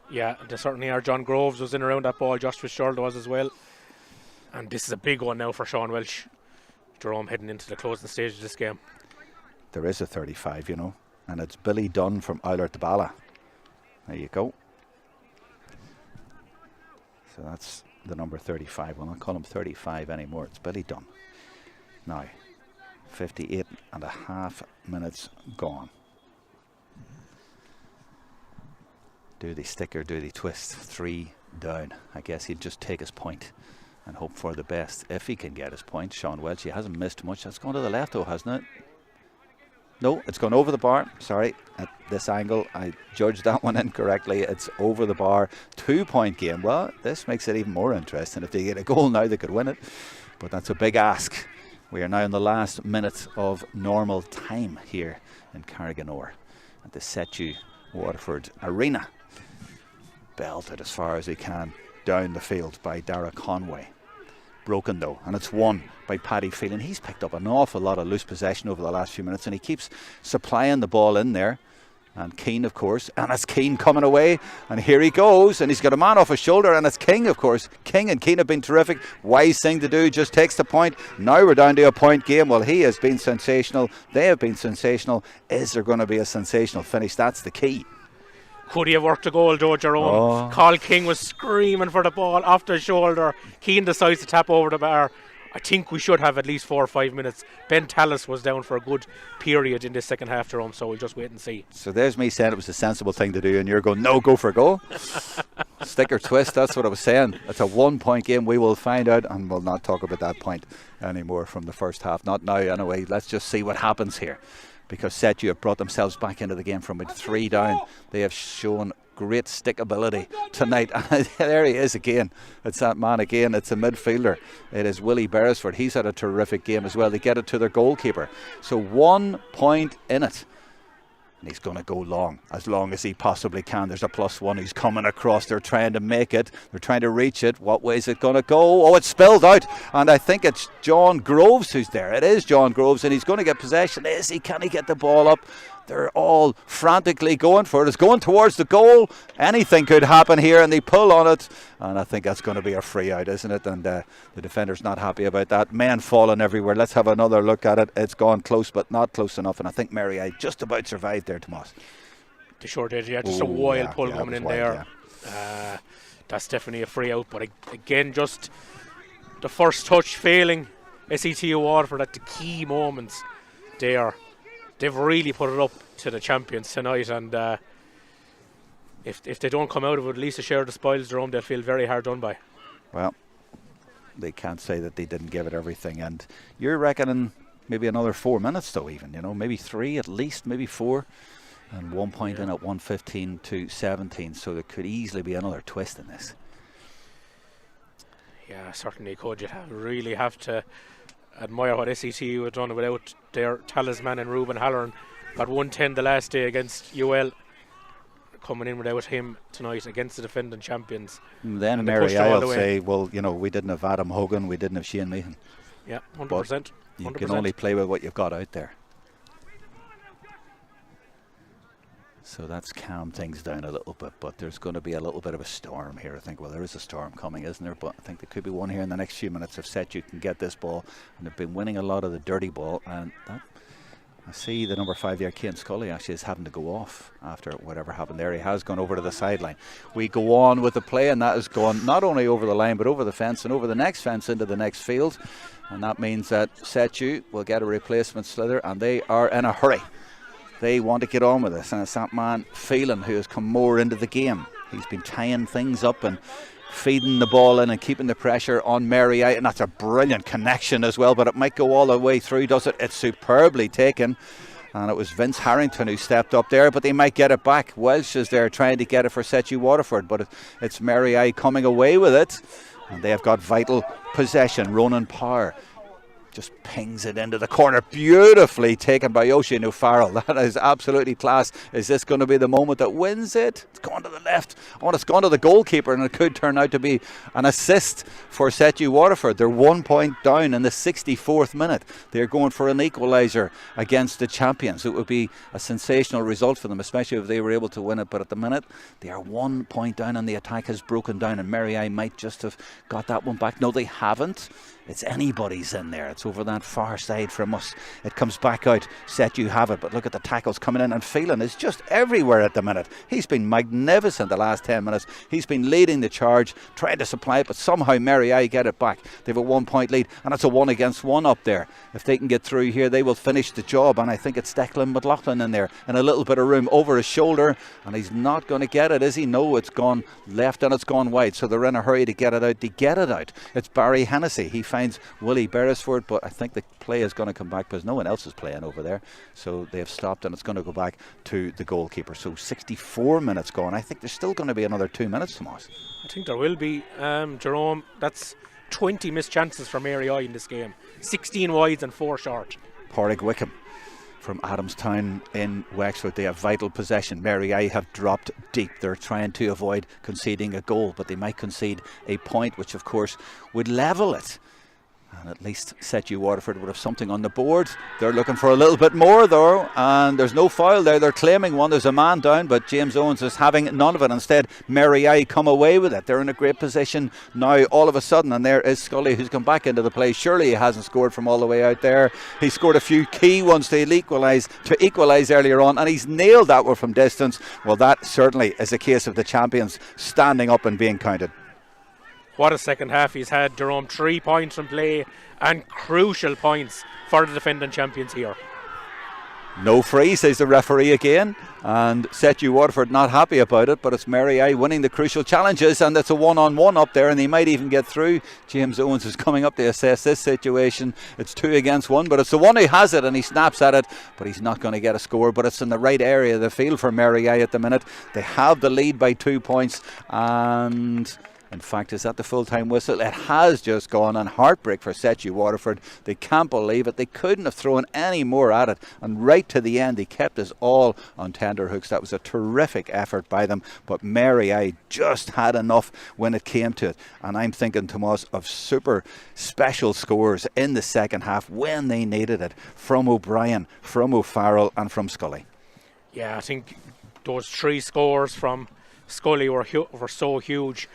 Yeah, they certainly are. John Groves was in around that ball. Josh Fitzgerald was as well. And this is a big one now for Sean Welsh. Jerome heading into the closing stage of this game. There is a 35, you know, and it's Billy Dunn from Eilert de Bala. There you go. So that's the number 35. We'll not call him 35 anymore. It's Billy Dunn. Now, 58 and a half minutes gone. Do they stick or do they twist? 3 down. I guess he'd just take his point and hope for the best if he can get his point. Sean Welch, he hasn't missed much. That's gone to the left though, hasn't it? No, it's gone over the bar. Sorry, at this angle I judged that one incorrectly. It's over the bar. 2-point game. Well, this makes it even more interesting. If they get a goal now, they could win it, but that's a big ask. We are now in the last minute of normal time here in Carriganore at the SETU Waterford Arena. Belted as far as he can down the field by Dara Conway. broken though, and it's won by Paddy Phelan. He's picked up an awful lot of loose possession over the last few minutes, and he keeps supplying the ball in there. And Keane, of course, and it's Keane coming away, and here he goes, and he's got a man off his shoulder, and it's King, of course. King and Keane have been terrific. Wise thing to do, just takes the point. Now we're down to a point game. Well, he has been sensational. They have been sensational. Is there going to be a sensational finish? That's the key. Could he have worked a goal, though, Jerome? Carl King was screaming for the ball off the shoulder. Keane decides to tap over the bar. I think we should have at least 4 or 5 minutes. Ben Tallis was down for a good period in this second half, Jerome, so we'll just wait and see. So there's me saying it was a sensible thing to do, and you're going, no, go for a goal. Stick or twist, that's what I was saying. It's a 1 point game. We will find out, and we'll not talk about that point anymore from the first half. Not now, anyway. Let's just see what happens here. Because SETU have brought themselves back into the game from 3 down. They have shown great stickability tonight. There he is again. It's that man again. It's a midfielder. It is Willie Beresford. He's had a terrific game as well. They get it to their goalkeeper. So 1 point in it. And he's going to go long as he possibly can. There's a +1 who's coming across. They're trying to make it. They're trying to reach it. What way is it going to go? Oh, it's spilled out. And I think it's John Groves who's there. It is John Groves, and he's going to get possession. Is he? Can he get the ball up? They're all frantically going for it. It's going towards the goal. Anything could happen here, and they pull on it. And I think that's going to be a free out, isn't it? And the defender's not happy about that. Men falling everywhere. Let's have another look at it. It's gone close, but not close enough. And I think Mary just about survived there, Tomas. They sure did, yeah. Just a wild pull coming in wild, there. Yeah. That's definitely a free out. But again, just the first touch failing SETU Waterford at the key moments there. They've really put it up to the champions tonight, and if they don't come out of it at least a share of the spoils, Jerome, they'll feel very hard done by. Well, they can't say that they didn't give it everything, and you're reckoning maybe another 4 minutes though, even, maybe 3 at least, maybe 4, and 1 point in at 1:15 to 17, so there could easily be another twist in this. Yeah, certainly could. You really have to admire what SETU have done without their talisman and Ruben Halloran. Got 110 the last day against UL. Coming in without him tonight against the defending champions. And then Mary I'll say, well, we didn't have Adam Hogan, we didn't have Shane Meehan. Yeah, 100%. You can only play with what you've got out there. So that's calmed things down a little bit, but there's going to be a little bit of a storm here, I think. Well, there is a storm coming, isn't there? But I think there could be one here in the next few minutes if SETU can get this ball. And they've been winning a lot of the dirty ball. And I see the number 5 there, Cian Scully, actually is having to go off after whatever happened there. He has gone over to the sideline. We go on with the play, and that has gone not only over the line, but over the fence and over the next fence into the next field. And that means that SETU will get a replacement slither, and they are in a hurry. They want to get on with this, and it's that man Phelan who has come more into the game. He's been tying things up and feeding the ball in and keeping the pressure on Mary, and that's a brilliant connection as well, but it might go all the way through, does it? It's superbly taken, and it was Vince Harrington who stepped up there, but they might get it back. Welsh is there trying to get it for SETU Waterford, but it's Mary coming away with it, and they have got vital possession. Ronan Power just pings it into the corner. Beautifully taken by Oisin O'Farrell. That is absolutely class. Is this going to be the moment that wins it? It's gone to the left. Oh, it's gone to the goalkeeper, and it could turn out to be an assist for SETU Waterford. They're 1 point down in the 64th minute. They're going for an equaliser against the champions. It would be a sensational result for them, especially if they were able to win it. But at the minute, they are 1 point down, and the attack has broken down, and Mary might just have got that one back. No, they haven't. It's anybody's in there. It's over that far side from us. It comes back out. SETU have it, but look at the tackles coming in, and Phelan is just everywhere at the minute. He's been magnificent the last 10 minutes. He's been leading the charge, trying to supply it, but somehow Mary get it back. They have a 1 point lead, and it's a 1-against-1 up there. If they can get through here, they will finish the job, and I think it's Declan McLaughlin in there, and a little bit of room over his shoulder, and he's not going to get it, is he? No, it's gone left and it's gone wide, so they're in a hurry to get it out. They get it out. It's Barry Hennessy. He finds Willie Beresford, but I think the play is going to come back because no one else is playing over there, so they have stopped, and it's going to go back to the goalkeeper. So 64 minutes gone. I think there's still going to be another 2 minutes, Tomas. I think there will be, Jerome. That's 20 missed chances for Mary in this game. 16 wides and 4 short. Pádraig Wickham from Adamstown in Wexford. They have vital possession. Mary have dropped deep. They're trying to avoid conceding a goal, but they might concede a point, which of course would level it. And at least SETU Waterford would have something on the board. They're looking for a little bit more though, and there's no foul there. They're claiming one. There's a man down, but James Owens is having none of it. Instead, Mary I come away with it. They're in a great position now all of a sudden, and there is Scully, who's come back into the play. Surely he hasn't scored from all the way out there. He scored a few key ones to equalise earlier on, and he's nailed that one from distance. Well, that certainly is a case of the champions standing up and being counted. What a second half he's had, Jerome. 3 points from play and crucial points for the defending champions here. No free, says the referee again, and SETU Waterford not happy about it, but it's Mary I winning the crucial challenges, and it's a one-on-one up there, and they might even get through. James Owens is coming up to assess this situation. It's 2 against 1, but it's the one who has it, and he snaps at it, but he's not going to get a score. But it's in the right area of the field for Mary I at the minute. They have the lead by 2 points, and in fact, is that the full-time whistle? It has just gone, and heartbreak for SETU Waterford. They can't believe it. They couldn't have thrown any more at it, and right to the end they kept us all on tender hooks. That was a terrific effort by them, but Mary I just had enough when it came to it. And I'm thinking, Tomas, of super special scores in the second half when they needed it, from O'Brien, from O'Farrell and from Scully. Yeah, I think those 3 scores from Scully were so huge,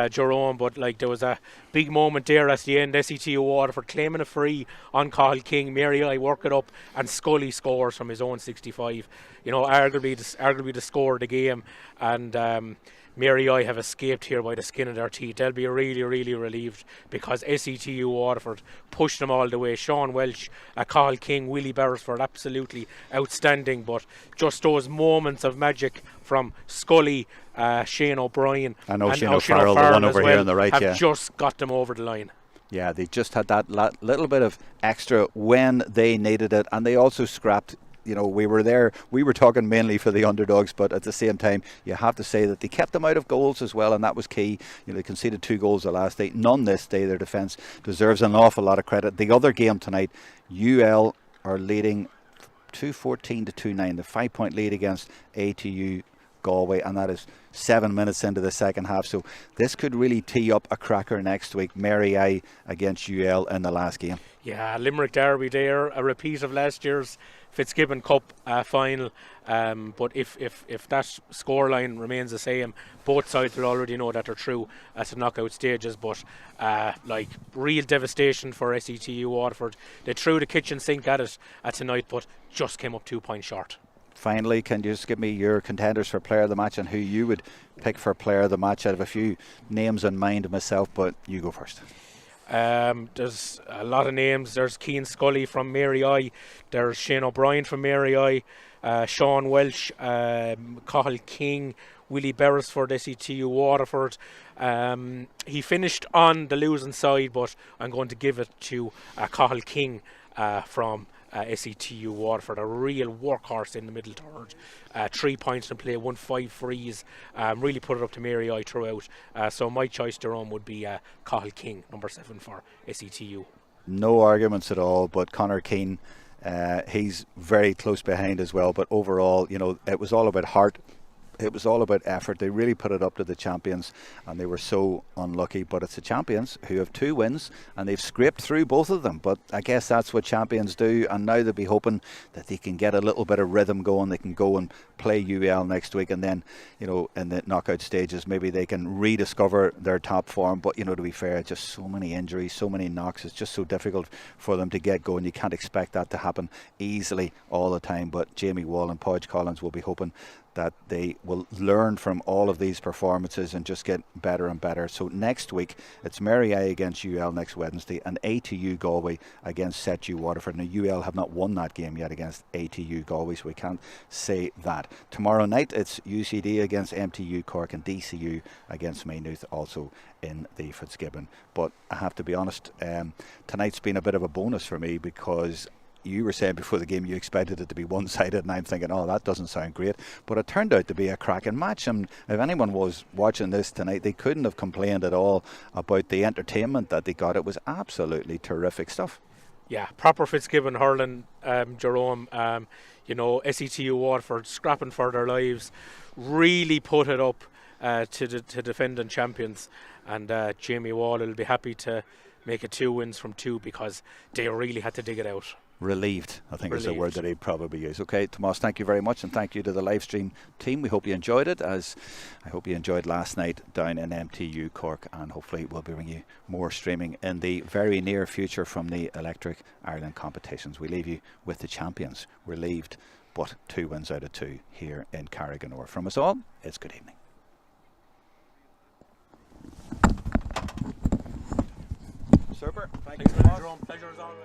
Jerome, but like there was a big moment there at the end. SETU Waterford claiming a free on Cathal King. Mary I work it up, and Scully scores from his own 65. You know, arguably the score of the game, and Mary I have escaped here by the skin of their teeth. They'll be really, really relieved because SETU Waterford pushed them all the way. Sean Welsh, Cathal King, Willie Beresford, absolutely outstanding. But just those moments of magic from Scully, Shane O'Brien, and Shane O'Farrell, the one over here on the right, have just got them over the line. Yeah, they just had that little bit of extra when they needed it, and they also scrapped. You know, we were there, we were talking mainly for the underdogs, but at the same time, you have to say that they kept them out of goals as well, and that was key. You know, they conceded 2 goals the last day, none this day. Their defence deserves an awful lot of credit. The other game tonight, UL are leading 2-14 to 2-9, the 5-point lead against ATU Galway, and that is 7 minutes into the second half. So this could really tee up a cracker next week. Mary I against UL in the last game. Yeah, Limerick Derby there, a repeat of last year's Fitzgibbon Cup final. But if that scoreline remains the same, both sides will already know that they're through at the knockout stages. But like real devastation for SETU Waterford. They threw the kitchen sink at it tonight, but just came up 2 points short. Finally, can you just give me your contenders for player of the match and who you would pick for player of the match? I have a few names in mind myself, but you go first. There's a lot of names. There's Cian Scully from Mary I, there's Shane O'Brien from Mary I, Sean Welsh, Cathal King, Willie Beresford, SETU Waterford. He finished on the losing side, but I'm going to give it to Cathal King from SETU Waterford, a real workhorse in the middle third. 3 points in play, 5 frees, really put it up to Mary I throughout. So my choice, Jerome, would be Cathal King, number 7 for SETU. No arguments at all, but Conor Keane, he's very close behind as well. But overall, you know, it was all about heart. It was all about effort. They really put it up to the champions, and they were so unlucky. But it's the champions who have 2 wins, and they've scraped through both of them. But I guess that's what champions do, and now they'll be hoping that they can get a little bit of rhythm going. They can go and play UL next week, and then, you know, in the knockout stages, maybe they can rediscover their top form. But, you know, to be fair, just so many injuries, so many knocks. It's just so difficult for them to get going. You can't expect that to happen easily all the time. But Jamie Wall and Podge Collins will be hoping that they will learn from all of these performances and just get better and better. So next week, it's Mary I against UL next Wednesday, and ATU Galway against SETU Waterford. Now, UL have not won that game yet against ATU Galway, so we can't say that. Tomorrow night, it's UCD against MTU Cork, and DCU against Maynooth, also in the Fitzgibbon. But I have to be honest, tonight's been a bit of a bonus for me, because you were saying before the game you expected it to be one-sided, and I'm thinking, oh, that doesn't sound great. But it turned out to be a cracking match, and if anyone was watching this tonight, they couldn't have complained at all about the entertainment that they got. It was absolutely terrific stuff. Yeah, proper Fitzgibbon hurling, Jerome. You know, SETU Waterford scrapping for their lives, really put it up to defending champions, and Jamie Wall will be happy to make it 2 wins from 2 because they really had to dig it out. Relieved, I think is the word Relieved. that he'd probably use. Okay, Tomas, thank you very much, and thank you to the live stream team. We hope you enjoyed it, as I hope you enjoyed last night down in MTU Cork, and hopefully we'll bring you more streaming in the very near future from the Electric Ireland competitions. We leave you with the champions, relieved, but 2 wins out of 2 here in Carriganore. From us all, it's good evening. Super, thank you, Tomas. Pleasure as always.